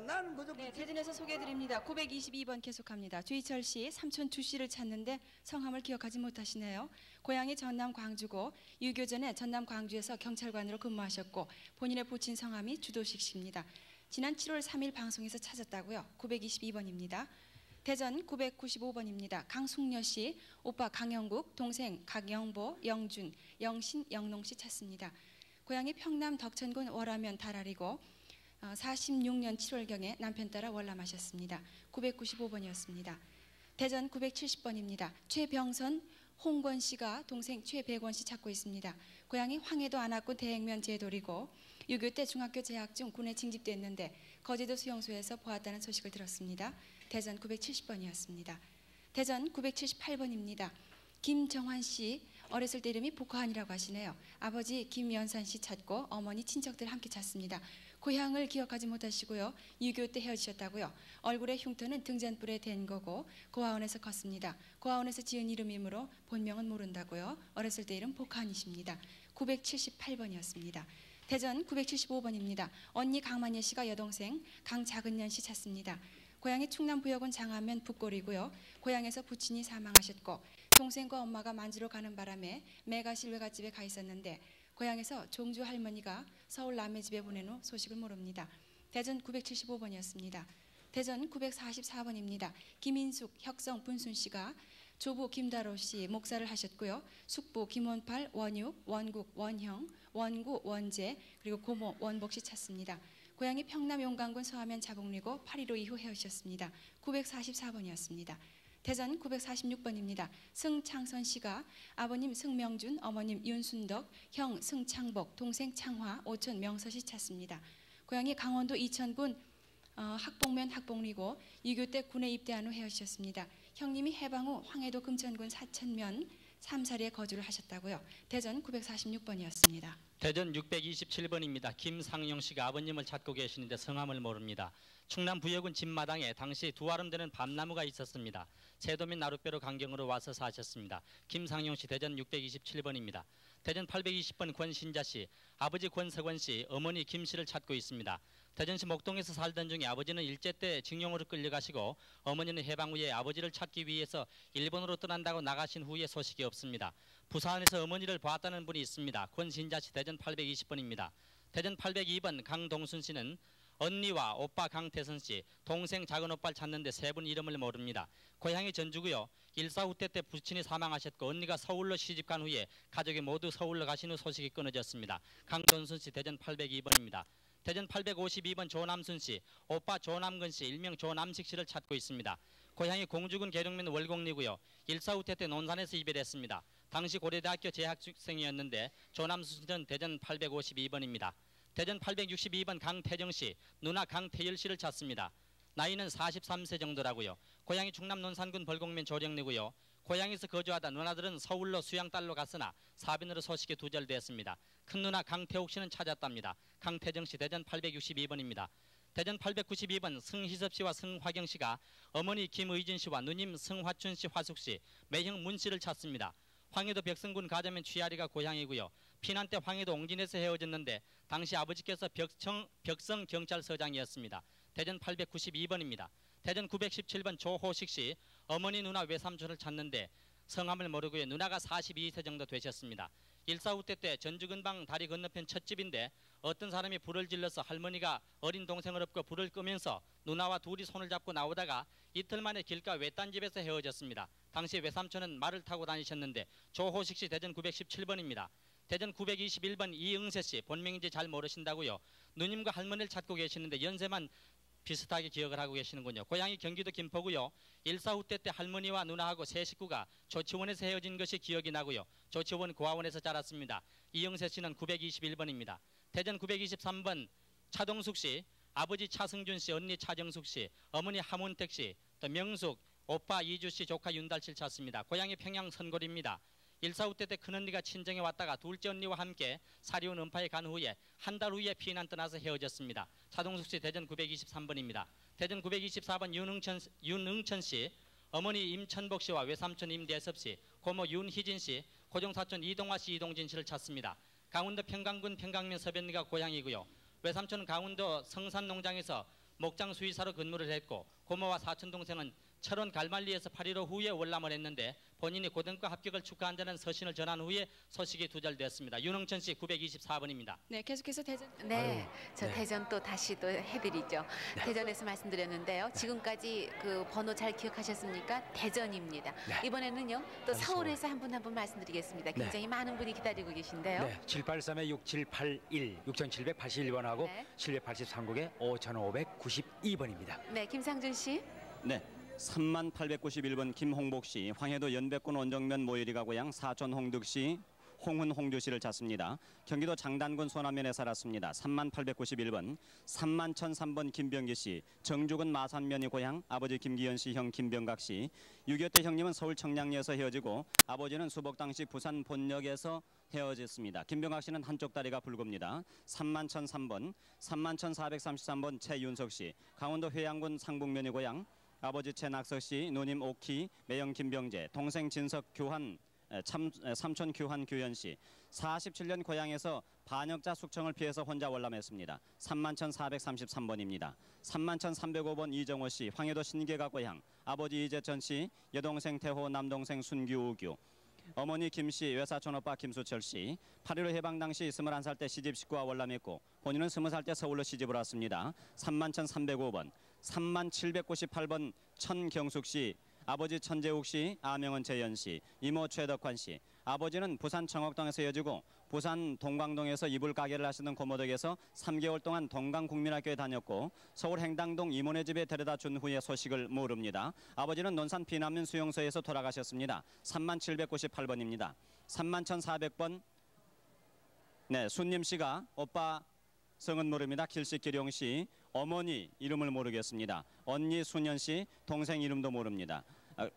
나는 그저 네, 대전에서 소개해드립니다. 922번 계속합니다. 주희철 씨, 삼촌 주 씨를 찾는데 성함을 기억하지 못하시네요. 고향이 전남 광주고 6.25 전에 전남 광주에서 경찰관으로 근무하셨고 본인의 부친 성함이 주도식 씨입니다. 지난 7월 3일 방송에서 찾았다고요. 922번입니다. 대전 995번입니다. 강숙녀 씨, 오빠 강영국, 동생 강영보, 영준, 영신, 영농 씨 찾습니다. 고향이 평남 덕천군 월화면 달아리고 46년 7월경에 남편 따라 월남하셨습니다. 995번이었습니다. 대전 970번입니다. 최병선, 홍권 씨가 동생 최백원 씨 찾고 있습니다. 고향이 황해도 안압군 대행면 제돌이고 6.25 때 중학교 재학 중 군에 징집됐는데 거제도 수용소에서 보았다는 소식을 들었습니다. 대전 970번이었습니다. 대전 978번입니다. 김정환 씨, 어렸을 때 이름이 복화한이라고 하시네요. 아버지 김연산 씨 찾고 어머니 친척들 함께 찾습니다. 고향을 기억하지 못하시고요. 6.25 때 헤어지셨다고요. 얼굴의 흉터는 등잔불에 댄 거고 고아원에서 컸습니다. 고아원에서 지은 이름이므로 본명은 모른다고요. 어렸을 때 이름 복한이십니다. 978번이었습니다. 대전 975번입니다. 언니 강만예 씨가 여동생 강작은년 씨 찾습니다. 고향이 충남 부여군 장안면 북골이고요. 고향에서 부친이 사망하셨고 동생과 엄마가 만주로 가는 바람에 매가실 외갓집에 가 있었는데 고향에서 종주 할머니가 서울 남의 집에 보낸 후 소식을 모릅니다. 대전 975번이었습니다. 대전 944번입니다. 김인숙, 혁성, 분순 씨가 조부 김다로 씨 목사를 하셨고요. 숙부 김원팔, 원육, 원국, 원형, 원구, 원재, 그리고 고모 원복 씨 찾습니다. 고향이 평남 용강군 서하면 자봉리고 8.15 이후 헤어지셨습니다. 944번이었습니다. 대전 946번입니다. 승창선 씨가 아버님 승명준, 어머님 윤순덕, 형 승창복, 동생 창화, 오촌 명서 씨 찾습니다. 고향이 강원도 이천군 학봉면 학봉리고 6.25 때 군에 입대한 후 헤어지셨습니다. 형님이 해방 후 황해도 금천군 사천면 3사리에 거주를 하셨다고요. 대전 946번이었습니다. 대전 627번입니다. 김상영 씨가 아버님을 찾고 계시는데 성함을 모릅니다. 충남 부여군 집마당에 당시 두 아름 되는 밤나무가 있었습니다. 세도 및 나룻배로 강경으로 와서 사셨습니다. 김상용 씨 대전 627번입니다. 대전 820번 권신자 씨, 아버지 권석원 씨, 어머니 김 씨를 찾고 있습니다. 대전시 목동에서 살던 중에 아버지는 일제 때 징용으로 끌려가시고 어머니는 해방 후에 아버지를 찾기 위해서 일본으로 떠난다고 나가신 후에 소식이 없습니다. 부산에서 어머니를 봤다는 분이 있습니다. 권신자 씨 대전 820번입니다. 대전 802번 강동순 씨는 언니와 오빠 강태선 씨, 동생 작은 오빠를 찾는데 세 분 이름을 모릅니다. 고향이 전주고요. 1.4 후퇴 때 부친이 사망하셨고 언니가 서울로 시집간 후에 가족이 모두 서울로 가신 후 소식이 끊어졌습니다. 강동순 씨 대전 802번입니다. 대전 852번 조남순 씨, 오빠 조남근 씨, 일명 조남식 씨를 찾고 있습니다. 고향이 공주군 계룡면 월곡리고요. 145태 때 논산에서 이별했습니다. 당시 고려대학교 재학생이었는데 조남순 씨는 대전 852번입니다. 대전 862번 강태정 씨, 누나 강태열 씨를 찾습니다. 나이는 43세 정도라고요. 고향이 충남 논산군 벌곡면 조령리고요. 고향에서 거주하다 누나들은 서울로 수양딸로 갔으나 사변으로 소식이 두절되었습니다. 큰 누나 강태옥 씨는 찾았답니다. 강태정 씨 대전 862번입니다. 대전 892번 승희섭 씨와 승화경 씨가 어머니 김의진 씨와 누님 승화춘 씨, 화숙 씨, 매형 문 씨를 찾습니다. 황해도 벽성군 가자면 취하리가 고향이고요. 피난 때 황해도 옹진에서 헤어졌는데 당시 아버지께서 벽성 경찰서장이었습니다. 대전 892번입니다. 대전 917번 조호식 씨, 어머니 누나 외삼촌을 찾는데 성함을 모르고요. 누나가 42세 정도 되셨습니다. 145태 때 전주근방 다리 건너편 찻집인데 어떤 사람이 불을 질러서 할머니가 어린 동생을 업고 불을 끄면서 누나와 둘이 손을 잡고 나오다가 이틀 만에 길가 외딴 집에서 헤어졌습니다. 당시 외삼촌은 말을 타고 다니셨는데 조호식 씨 대전 917번입니다. 대전 921번 이응세 씨, 본명인지 잘 모르신다고요. 누님과 할머니를 찾고 계시는데 연세만 비슷하게 기억을 하고 계시는군요. 고향이 경기도 김포고요. 145태 때 할머니와 누나하고 세 식구가 조치원에서 헤어진 것이 기억이 나고요. 조치원 고아원에서 자랐습니다. 이영세 씨는 921번입니다. 대전 923번 차동숙 씨, 아버지 차승준 씨, 언니 차정숙 씨, 어머니 하문택 씨, 또 명숙, 오빠 이주 씨, 조카 윤달 씨를 찾습니다. 고향이 평양 선골입니다. 145태 때 큰언니가 친정에 왔다가 둘째 언니와 함께 사리온 음파에 간 후에 한 달 후에 피난 떠나서 헤어졌습니다. 차동숙 씨 대전 923번입니다. 대전 924번 윤응천 씨, 어머니 임천복 씨와 외삼촌 임대섭 씨, 고모 윤희진 씨, 고종사촌 이동화 씨, 이동진 씨를 찾습니다. 강원도 평강군 평강면 서변리가 고향이고요. 외삼촌은 강원도 성산농장에서 목장 수의사로 근무를 했고 고모와 사촌 동생은 철원 갈만리에서 8.15 후에 월남을 했는데 본인이 고등과 합격을 축하한다는 서신을 전한 후에 소식이 두절되었습니다. 윤흥천 씨 924번입니다. 네, 계속해서 대전. 네, 저 대전 또 다시 또 해드리죠. 네. 대전에서 말씀드렸는데요. 지금까지 그 번호 잘 기억하셨습니까? 대전입니다. 네. 이번에는요, 또 서울에서 한 분 말씀드리겠습니다. 굉장히 많은 분이 기다리고 계신데요. 네, 783-6781, 6781번하고 네. 783국에 5592번입니다. 네, 김상준 씨. 네. 3891번 김홍복 씨, 황해도 연백군 원정면 모유리가 고향 사촌 홍득 씨, 홍훈 홍주 씨를 찾습니다. 경기도 장단군 소남면에 살았습니다. 3891번 3003번 김병기 씨, 정주군 마산면이 고향 아버지 김기현 씨, 형 김병각 씨. 6.25 때 형님은 서울 청량리에서 헤어지고 아버지는 수복 당시 부산 본역에서 헤어졌습니다. 김병각 씨는 한쪽 다리가 붉습니다. 31,003번 31,433번 최윤석 씨, 강원도 회양군 상북면이 고향 아버지 최낙석 씨, 누님 오키, 매형 김병재, 동생 진석 교환, 삼촌 교환 규현 씨. 47년 고향에서 반역자 숙청을 피해서 혼자 월남했습니다. 31,433번입니다. 31,305번 이정호 씨, 황해도 신계가 고향 아버지 이재천 씨, 여동생 태호, 남동생 순규, 우규. 어머니 김 씨, 외사촌 오빠 김수철 씨. 8.15 해방 당시 21살 때 시집 식구와 월남했고 본인은 20살 때 서울로 시집을 왔습니다. 31,305번 3798번 천경숙 씨, 아버지 천재욱 씨, 아명은 재현 씨, 이모 최덕환 씨. 아버지는 부산 청옥동에서 헤어지고 부산 동광동에서 이불 가게를 하시던 고모 덕에서 3개월 동안 동강국민학교에 다녔고 서울 행당동 이모네 집에 데려다 준 후에 소식을 모릅니다. 아버지는 논산 비남면 수용소에서 돌아가셨습니다. 3798번입니다. 31,400번 네, 순님 씨가 오빠 성은 모릅니다. 길씨 기룡 씨, 어머니 이름을 모르겠습니다. 언니 순연 씨, 동생 이름도 모릅니다.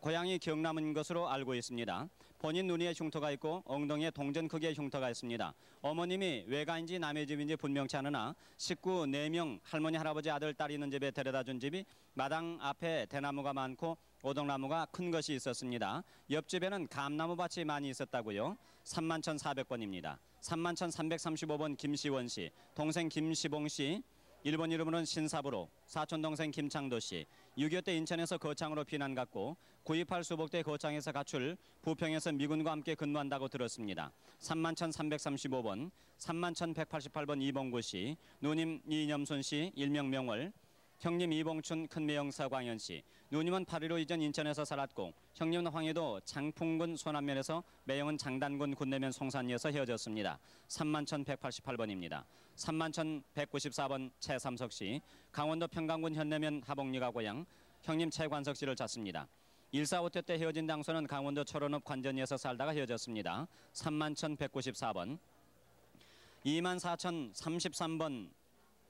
고향이 경남인 것으로 알고 있습니다. 본인 눈이에 흉터가 있고 엉덩이에 동전 크기의 흉터가 있습니다. 어머님이 외가인지 남의 집인지 분명치 않으나 식구 4명 할머니 할아버지 아들 딸 있는 집에 데려다 준 집이 마당 앞에 대나무가 많고 오동나무가 큰 것이 있었습니다. 옆집에는 감나무 밭이 많이 있었다고요. 31,400번입니다. 31,335번 김시원 씨, 동생 김시봉 씨, 일본 이름으로는 신사부로, 사촌 동생 김창도 씨. 6.25 때 인천에서 거창으로 피난 갔고 9.28 수복대 거창에서 가출, 부평에서 미군과 함께 근무한다고 들었습니다. 31,335번, 31,188번 이봉구 씨, 누님 이념순 씨, 일명 명월. 형님 이봉춘 큰매형 서광현 씨. 누님은 8.15 이전 인천에서 살았고 형님 황해도 장풍군 소남면에서 매형은 장단군 군내면 송산리에서 헤어졌습니다. 31,188번입니다. 31,194번 최삼석 씨. 강원도 평강군 현내면 하복리가 고향 형님 최관석 씨를 찾습니다. 1.4.5태 때 헤어진 당소는 강원도 철원읍 관전리에서 살다가 헤어졌습니다. 31,194번. 24,033번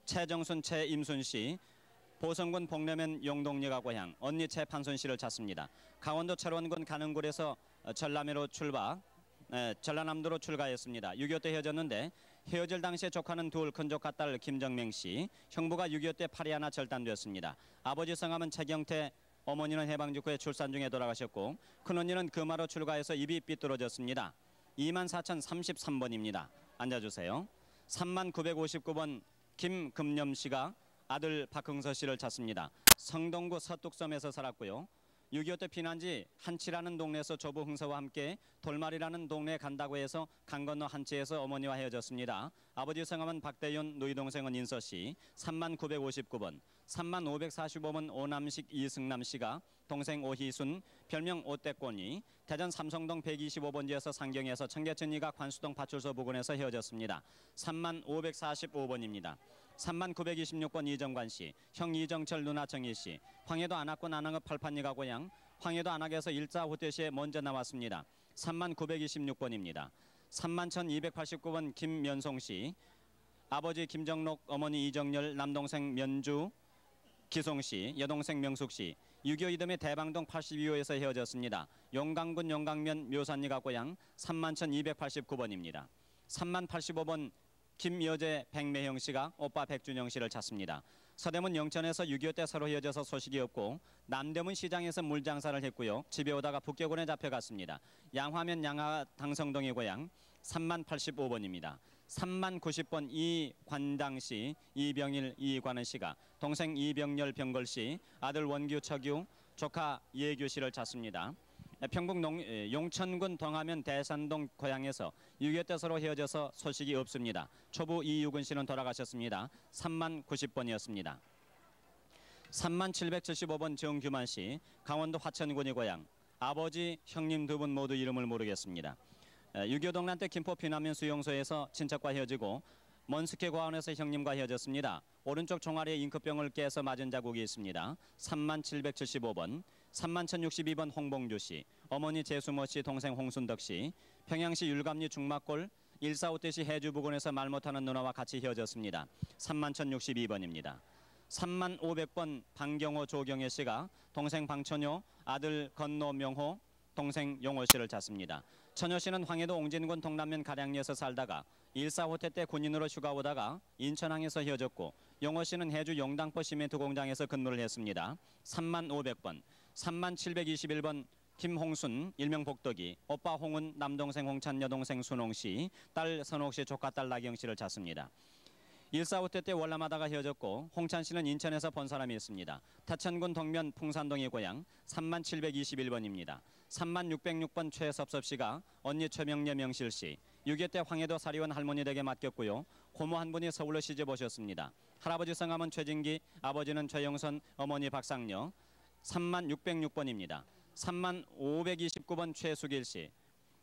최정순 최임순 씨. 보성군 복내면 용동리가 고향 언니 최판순 씨를 찾습니다. 강원도 철원군 가능굴에서 전라남도로 출가했습니다. 6.25 때 헤어졌는데 헤어질 당시에 조카는 둘, 큰조카 딸 김정맹 씨. 형부가 6.25 때 팔이 하나 절단되었습니다. 아버지 성함은 최경태, 어머니는 해방 직후에 출산 중에 돌아가셨고 큰언니는 금화로 출가해서 입이 삐뚤어졌습니다. 24,033번입니다. 앉아주세요. 3959번 김금념 씨가 아들 박흥서 씨를 찾습니다. 성동구 서뚝섬에서 살았고요. 6.25 때 피난지 한치라는 동네에서 조부 흥서와 함께 돌말이라는 동네에 간다고 해서 강 건너 한치에서 어머니와 헤어졌습니다. 아버지 성함은 박대윤, 누이 동생은 인서 씨. 3959번. 3545번 오남식 이승남 씨가 동생 오희순, 별명 오떼꼬니. 대전 삼성동 125번지에서 상경에서 청계천리가 관수동 파출소 부근에서 헤어졌습니다. 3545번입니다. 3926번 이정관 씨, 형 이정철 누나 정희 씨. 황해도 안악군 안항읍 팔판리가 고향 황해도 안악에서 1.4.5태 시에 먼저 나왔습니다. 3926번입니다. 31,289번 김면송 씨. 아버지 김정록, 어머니 이정열, 남동생 면주 기송 씨, 여동생 명숙 씨. 6.25 이듬해 대방동 82호에서 헤어졌습니다. 용강군 용강면 묘산리가 고향 31,289번입니다. 3085번 김여재 백매형 씨가 오빠 백준영 씨를 찾습니다. 서대문 영천에서 6.25 때 서로 헤어져서 소식이 없고 남대문 시장에서 물장사를 했고요. 집에 오다가 북계군에 잡혀갔습니다. 양화면 양화 당성동의 고향 3085번입니다. 3090번 이관당 씨, 이병일, 이관은 씨가 동생 이병열, 병걸 씨, 아들 원규, 처규, 조카 예규 씨를 찾습니다. 평북 용천군 동하면 대산동 고향에서 6.25 때 서로 헤어져서 소식이 없습니다. 초부 이유근 씨는 돌아가셨습니다. 3090번이었습니다. 3775번 정규만 씨, 강원도 화천군이 고향 아버지, 형님 두 분 모두 이름을 모르겠습니다. 6.25 동란 때 김포 피난민 수용소에서 친척과 헤어지고 먼스케 과원에서 형님과 헤어졌습니다. 오른쪽 종아리에 잉크병을 깨서 맞은 자국이 있습니다. 3775번. 31,062번 홍봉주 씨, 어머니 재수모 씨, 동생 홍순덕 씨. 평양시 율감리 중막골 1.4.5 때 시 해주 부근에서 말 못하는 누나와 같이 헤어졌습니다. 31,062번입니다. 30,500번 방경호 조경혜 씨가 동생 방천효, 아들 건노명호, 동생 용호 씨를 찾습니다. 천효 씨는 황해도 옹진군 동남면 가량리에서 살다가 1.4.5태 때 군인으로 휴가 오다가 인천항에서 헤어졌고 용호 씨는 해주 용당포 시멘트 공장에서 근무를 했습니다. 30,500번. 30,721번 김홍순, 일명 복덕이, 오빠 홍은, 남동생 홍찬, 여동생 순홍 씨, 딸 선옥 씨, 조카 딸 나경 씨를 찾습니다. 1.4.5태 때 월남하다가 헤어졌고 홍찬 씨는 인천에서 본 사람이 있습니다. 태천군 동면 풍산동의 고향 3721번입니다. 3606번 최섭섭 씨가 언니 최명례 명실 씨. 6.25 때 황해도 사리원 할머니 댁에 맡겼고요. 고모 한 분이 서울로 시집 오셨습니다. 할아버지 성함은 최진기, 아버지는 최영선, 어머니 박상녀. 3606번입니다. 3529번 최수길 씨.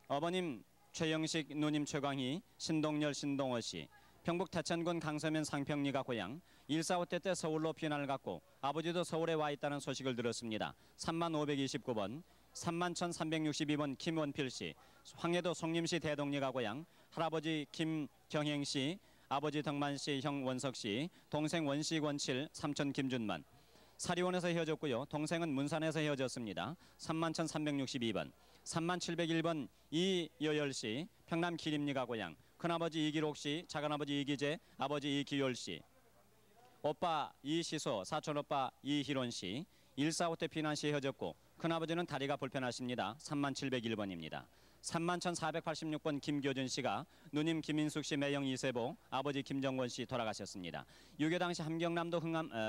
어머님 최영식, 누님 최광희, 신동열, 신동호 씨. 평북 태천군 강서면 상평리가 고향 1.4.5태 때 서울로 피난을 갔고 아버지도 서울에 와 있다는 소식을 들었습니다. 3529번. 31,362번 김원필 씨. 황해도 송림시 대동리가 고향 할아버지 김경행 씨, 아버지 덕만 씨, 형 원석 씨, 동생 원식 원칠, 삼촌 김준만. 사리원에서 헤어졌고요. 동생은 문산에서 헤어졌습니다. 31,362번. 3701번 이여열 씨, 평남 기림리가 고향 큰아버지 이기록 씨, 작은아버지 이기재, 아버지 이기열 씨. 오빠 이시소, 사촌오빠 이희론 씨. 1.4.5태 피난 시 헤어졌고 큰아버지는 다리가 불편하십니다. 3701번입니다. 31,486번 김교준 씨가 누님 김인숙 씨, 매형 이세보, 아버지 김정권 씨 돌아가셨습니다. 6.25 당시 함경남도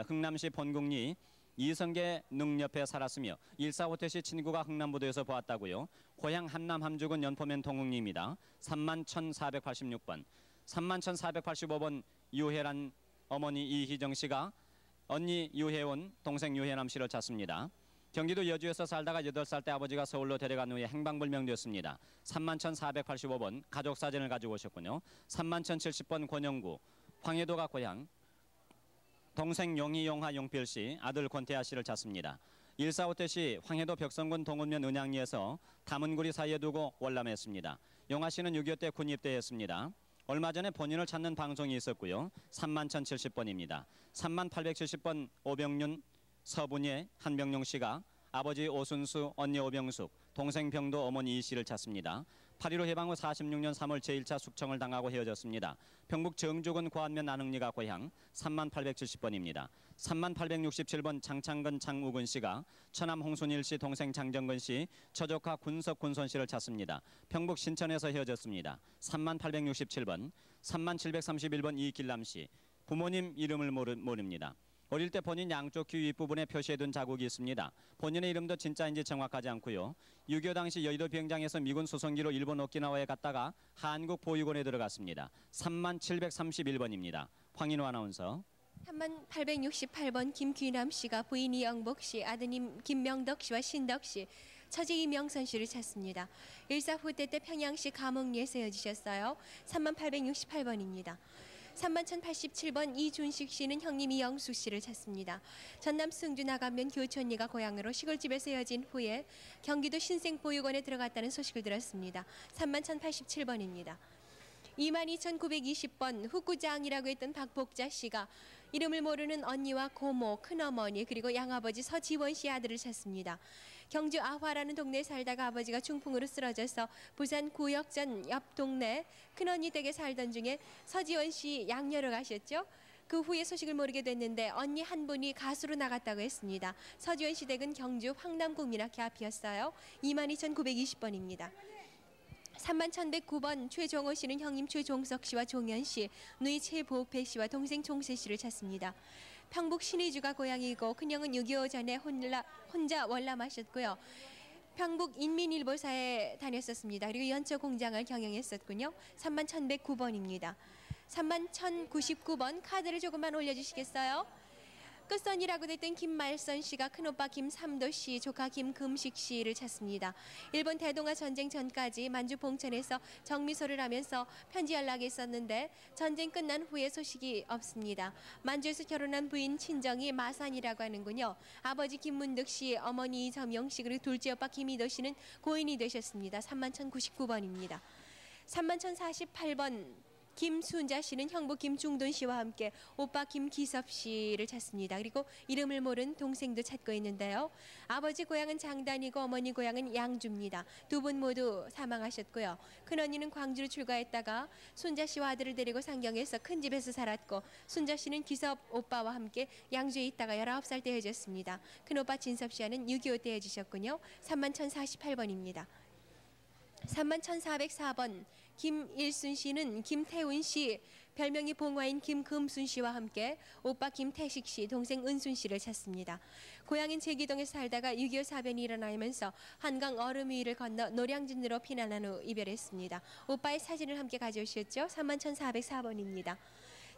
흥남시 본국리 이성계 능 옆에 살았으며 1.4.5태 시 친구가 흥남부도에서 보았다고요. 고향 한남 함주군 연포면 동흥리입니다. 31,486번. 31,485번 유혜란 어머니 이희정 씨가 언니 유혜원, 동생 유혜남 씨를 찾습니다. 경기도 여주에서 살다가 8살 때 아버지가 서울로 데려간 후에 행방불명되었습니다. 31,485번 가족 사진을 가지고 오셨군요. 31,070번 권영구, 황해도가 고향, 동생 용희, 용하, 용필 씨, 아들 권태하 씨를 찾습니다. 145태 시 황해도 벽성군 동운면 은양리에서 담은구리 사이에 두고 월남했습니다. 용하 씨는 6.25 때 군 입대했습니다. 얼마 전에 본인을 찾는 방송이 있었고요. 31,070번입니다. 31,870번 오병윤, 서분예, 한병용 씨가 아버지 오순수, 언니 오병숙, 동생 병도, 어머니 이 씨를 찾습니다. 8.15 해방 후 46년 3월 제1차 숙청을 당하고 헤어졌습니다. 평북 정주군 고안면 안흥리가 고향 3870번입니다. 3867번 장창근, 장우근 씨가 처남 홍순일 씨, 동생 장정근 씨, 처조카 군석, 군손 씨를 찾습니다. 평북 신천에서 헤어졌습니다. 3867번, 3731번 이길남 씨, 부모님 이름을 모릅니다. 어릴 때 본인 양쪽 귀 윗부분에 표시해둔 자국이 있습니다. 본인의 이름도 진짜인지 정확하지 않고요. 6.25 당시 여의도 비행장에서 미군 수송기로 일본 오키나와에 갔다가 한국 보육원에 들어갔습니다. 3731번입니다. 황인호 아나운서. 3868번 김귀남 씨가 부인 이영복 씨, 아드님 김명덕 씨와 신덕 씨, 처제 이명선 씨를 찾습니다. 1.4 후퇴 때 평양시 감흥리에서 헤어지셨어요. 3868번입니다. 31,087번 이준식 씨는 형님 이영수 씨를 찾습니다. 전남 승주 나가면 교촌리가 고향으로 시골집에서 헤어진 후에 경기도 신생보육원에 들어갔다는 소식을 들었습니다. 31,087번입니다. 22,920번 후구장이라고 했던 박복자 씨가 이름을 모르는 언니와 고모, 큰어머니 그리고 양아버지 서지원 씨 아들을 찾습니다. 경주 아화라는 동네에 살다가 아버지가 중풍으로 쓰러져서 부산 구역전 옆 동네 큰언니 댁에 살던 중에 서지원 씨 양녀로 가셨죠. 그 후에 소식을 모르게 됐는데 언니 한 분이 가수로 나갔다고 했습니다. 서지원 씨 댁은 경주 황남국민학교 앞이었어요. 22,920번입니다. 31,109번 최종호 씨는 형님 최종석 씨와 종현 씨, 누이 최보패 씨와 동생 종세 씨를 찾습니다. 평북 신의주가 고향이고 큰형은 6.25 전에 혼자 월남하셨고요. 평북 인민일보사에 다녔었습니다. 그리고 연초 공장을 경영했었군요. 31,109번입니다. 31,099번 카드를 조금만 올려주시겠어요? 끝선이라고 됐던 김말선 씨가 큰오빠 김삼도 씨, 조카 김금식 씨를 찾습니다. 일본 대동아 전쟁 전까지 만주 봉천에서 정미소를 하면서 편지 연락이 있었는데 전쟁 끝난 후에 소식이 없습니다. 만주에서 결혼한 부인 친정이 마산이라고 하는군요. 아버지 김문득 씨, 어머니 이점영 씨 그리고 둘째 오빠 김희도 씨는 고인이 되셨습니다. 31,099번입니다. 31,048번 김순자 씨는 형부 김중돈 씨와 함께 오빠 김기섭 씨를 찾습니다. 그리고 이름을 모른 동생도 찾고 있는데요. 아버지 고향은 장단이고 어머니 고향은 양주입니다. 두 분 모두 사망하셨고요. 큰언니는 광주로 출가했다가 순자 씨와 아들을 데리고 상경해서 큰 집에서 살았고 순자 씨는 기섭 오빠와 함께 양주에 있다가 19살 때 헤어졌습니다. 큰오빠 진섭 씨와는 6.25 때 헤어지셨군요. 31,048번입니다. 31,404번 김일순 씨는 김태훈 씨, 별명이 봉화인 김금순 씨와 함께 오빠 김태식 씨, 동생 은순 씨를 찾습니다. 고향인 제기동에서 살다가 6.25 사변이 일어나면서 한강 얼음 위를 건너 노량진으로 피난한 후 이별했습니다. 오빠의 사진을 함께 가져오셨죠? 31,404번입니다.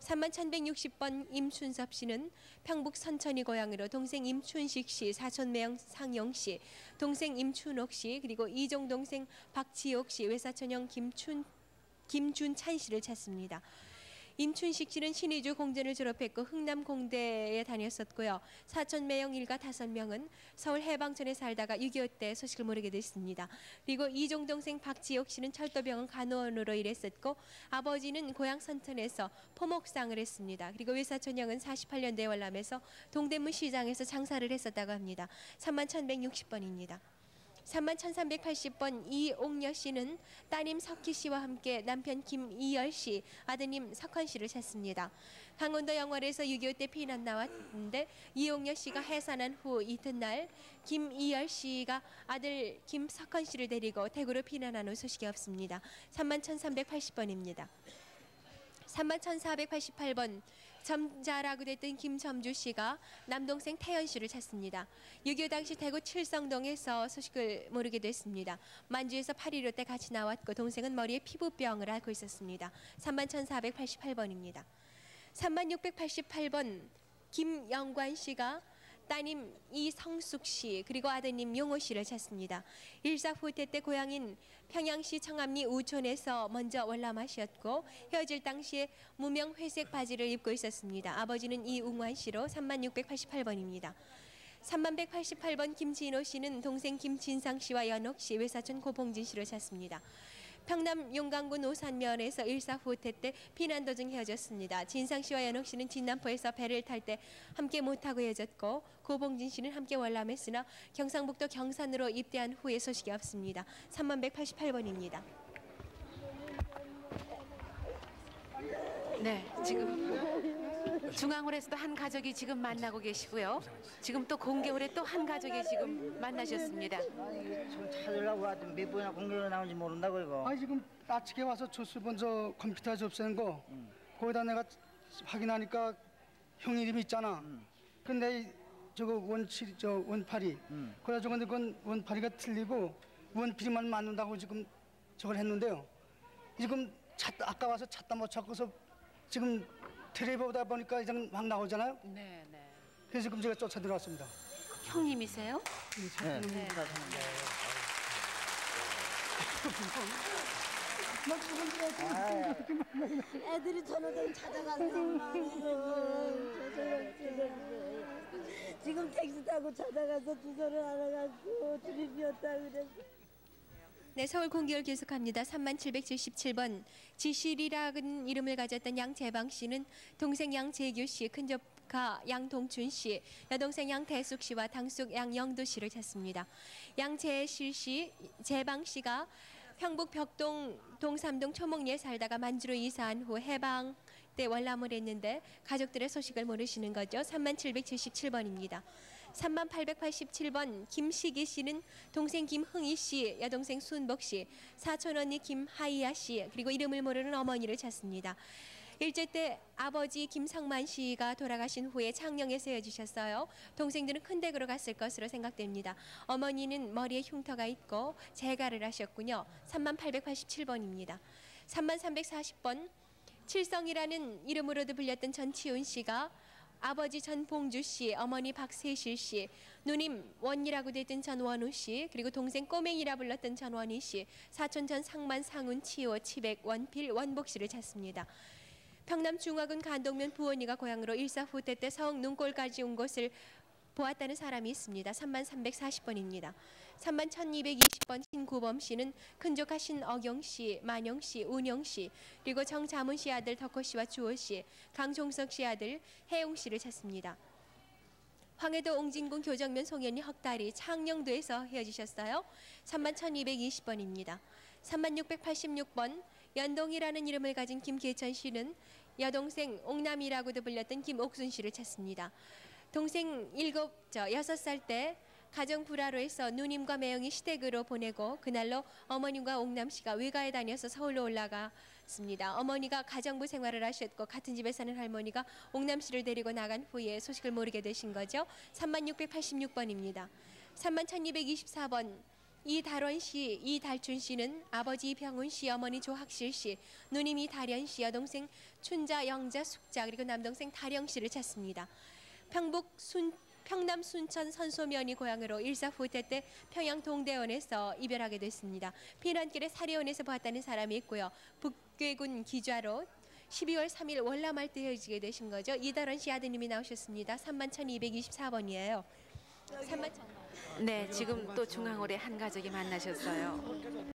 31,160번 임춘섭 씨는 평북 선천이 고향으로 동생 임춘식 씨, 사촌 매형 상용 씨, 동생 임춘옥 씨, 그리고 이종 동생 박지옥 씨, 외사촌형 김준찬 씨를 찾습니다. 임춘식 씨는 신의주 공전을 졸업했고 흥남공대에 다녔었고요. 사촌 매형 일가 5명은 서울 해방촌에 살다가 6.25 때 소식을 모르게 됐습니다. 그리고 이종 동생 박지옥 씨는 철도병원 간호원으로 일했었고 아버지는 고향 선천에서 포목상을 했습니다. 그리고 외사촌형은 48년대에 월남해서 동대문 시장에서 장사를 했었다고 합니다. 31,160번입니다. 31,380번 이옥녀 씨는 따님 석희 씨와 함께 남편 김이열 씨, 아드님 석환 씨를 찾습니다. 강원도 영월에서 6.25 때 피난 나왔는데 이옥녀 씨가 해산한 후 이튿날 김이열 씨가 아들 김석환 씨를 데리고 대구로 피난한 후 소식이 없습니다. 31,380번입니다. 31,488번 점자라고 됐던 김점주 씨가 남동생 태연 씨를 찾습니다. 6.25 당시 대구 칠성동에서 소식을 모르게 됐습니다. 만주에서 8.15 때 같이 나왔고 동생은 머리에 피부병을 앓고 있었습니다. 31,488번입니다. 3688번 김영관 씨가 따님 이성숙 씨 그리고 아드님 용호 씨를 찾습니다. 일사후퇴 때 고향인 평양시 청암리 우촌에서 먼저 월남하셨고 헤어질 당시에 무명 회색 바지를 입고 있었습니다. 아버지는 이웅환 씨로 3688번입니다. 3188번 김진호 씨는 동생 김진상 씨와 연옥 씨, 외사촌 고봉진 씨를 찾습니다. 평남 용강군 오산면에서 일사후퇴 때 피난 도중 헤어졌습니다. 진상 씨와 연옥 씨는 진남포에서 배를 탈 때 함께 못하고 헤어졌고 고봉진 씨는 함께 월남했으나 경상북도 경산으로 입대한 후에 소식이 없습니다. 3188번입니다. 네, 지금 중앙홀에서도 한 가족이 지금 만나고 계시고요. 지금 또 공개홀에 또 한 가족이 지금 만나셨습니다. 지금 찾으려고 하더니 몇 번이나 공개홀에 나온지 모른다고 이거. 아니 지금 아침에 와서 조스 먼저 컴퓨터 접수한 거 거기다 내가 확인하니까 형 이름이 있잖아. 근데 저거 원팔이. 그래가지고 근데 그건 원팔이가 틀리고 원필이만 맞는다고 지금 저걸 했는데요. 지금 아까 와서 찾다 못 찾고서 지금 텔레비 보다 보니까 이제 막 나오잖아요. 네, 네. 그래서 지금 제가 쫓아 들어왔습니다. 형님이세요? 네. 네. 애들이 전화등 찾아갔어. 지금 택시 타고 찾아가서 주소를 알아갖고 출입이었다 그랬어. 네, 서울 공개홀 계속합니다. 3777번 지실이라는 이름을 가졌던 양재방 씨는 동생 양재규 씨, 큰조카 양동춘 씨, 여동생 양대숙 씨와 당숙 양영도 씨를 찾습니다. 양재실 씨, 재방 씨가 평북 벽동 동삼동 초목리에 살다가 만주로 이사한 후 해방 때 월남을 했는데 가족들의 소식을 모르시는 거죠. 3777번입니다. 3887번 김시기 씨는 동생 김흥희 씨, 여동생 순복 씨, 사촌 언니 김하이야 씨, 그리고 이름을 모르는 어머니를 찾습니다. 일제 때 아버지 김상만 씨가 돌아가신 후에 창녕에서 헤어지셨어요. 동생들은 큰 댁으로 갔을 것으로 생각됩니다. 어머니는 머리에 흉터가 있고 재가를 하셨군요. 3887번입니다. 3340번 칠성이라는 이름으로도 불렸던 전치훈 씨가 아버지 전봉주 씨, 어머니 박세실 씨, 누님 원이라고 됐던 전원우 씨, 그리고 동생 꼬맹이라 불렀던 전원희 씨, 사촌 전상만, 상훈, 치호, 치백, 원필, 원복 씨를 찾습니다. 평남 중화군 간동면 부원이가 고향으로 일사후퇴 때 서흥 눈골까지 온 곳을 보았다는 사람이 있습니다. 3340번입니다. 31,220번 신구범 씨는 큰조카 신어경 씨, 만영 씨, 운영 씨, 그리고 정자문 씨 아들 덕호 씨와 주호 씨, 강종석 씨 아들 해용 씨를 찾습니다. 황해도 옹진군 교정면 송현이 헉다리 창녕도에서 헤어지셨어요. 31,220번입니다. 3686번 연동이라는 이름을 가진 김계천 씨는 여동생 옥남이라고도 불렸던 김옥순 씨를 찾습니다. 동생 6살 때 가정 불화로해서 누님과 매형이 시댁으로 보내고 그날로 어머님과 옥남 씨가 외가에 다녀서 서울로 올라갔습니다. 어머니가 가정부 생활을 하셨고 같은 집에 사는 할머니가 옥남 씨를 데리고 나간 후에 소식을 모르게 되신 거죠. 3686번입니다. 31,224번 이달원 씨, 이달춘 씨는 아버지 이병훈 씨, 어머니 조학실 씨, 누님 이달연 씨, 여동생 춘자, 영자, 숙자, 그리고 남동생 다령 씨를 찾습니다. 평남 순천 선소면이 고향으로 일사후퇴 때 평양 동대원에서 이별하게 됐습니다. 피난길에 사례원에서 보았다는 사람이 있고요. 북괴군 기좌로 12월 3일 월남할 때 헤어지게 되신 거죠. 이달원 씨 아드님이 나오셨습니다. 31,224번이에요. 네, 지금 또 중앙홀에 한 가족이 만나셨어요.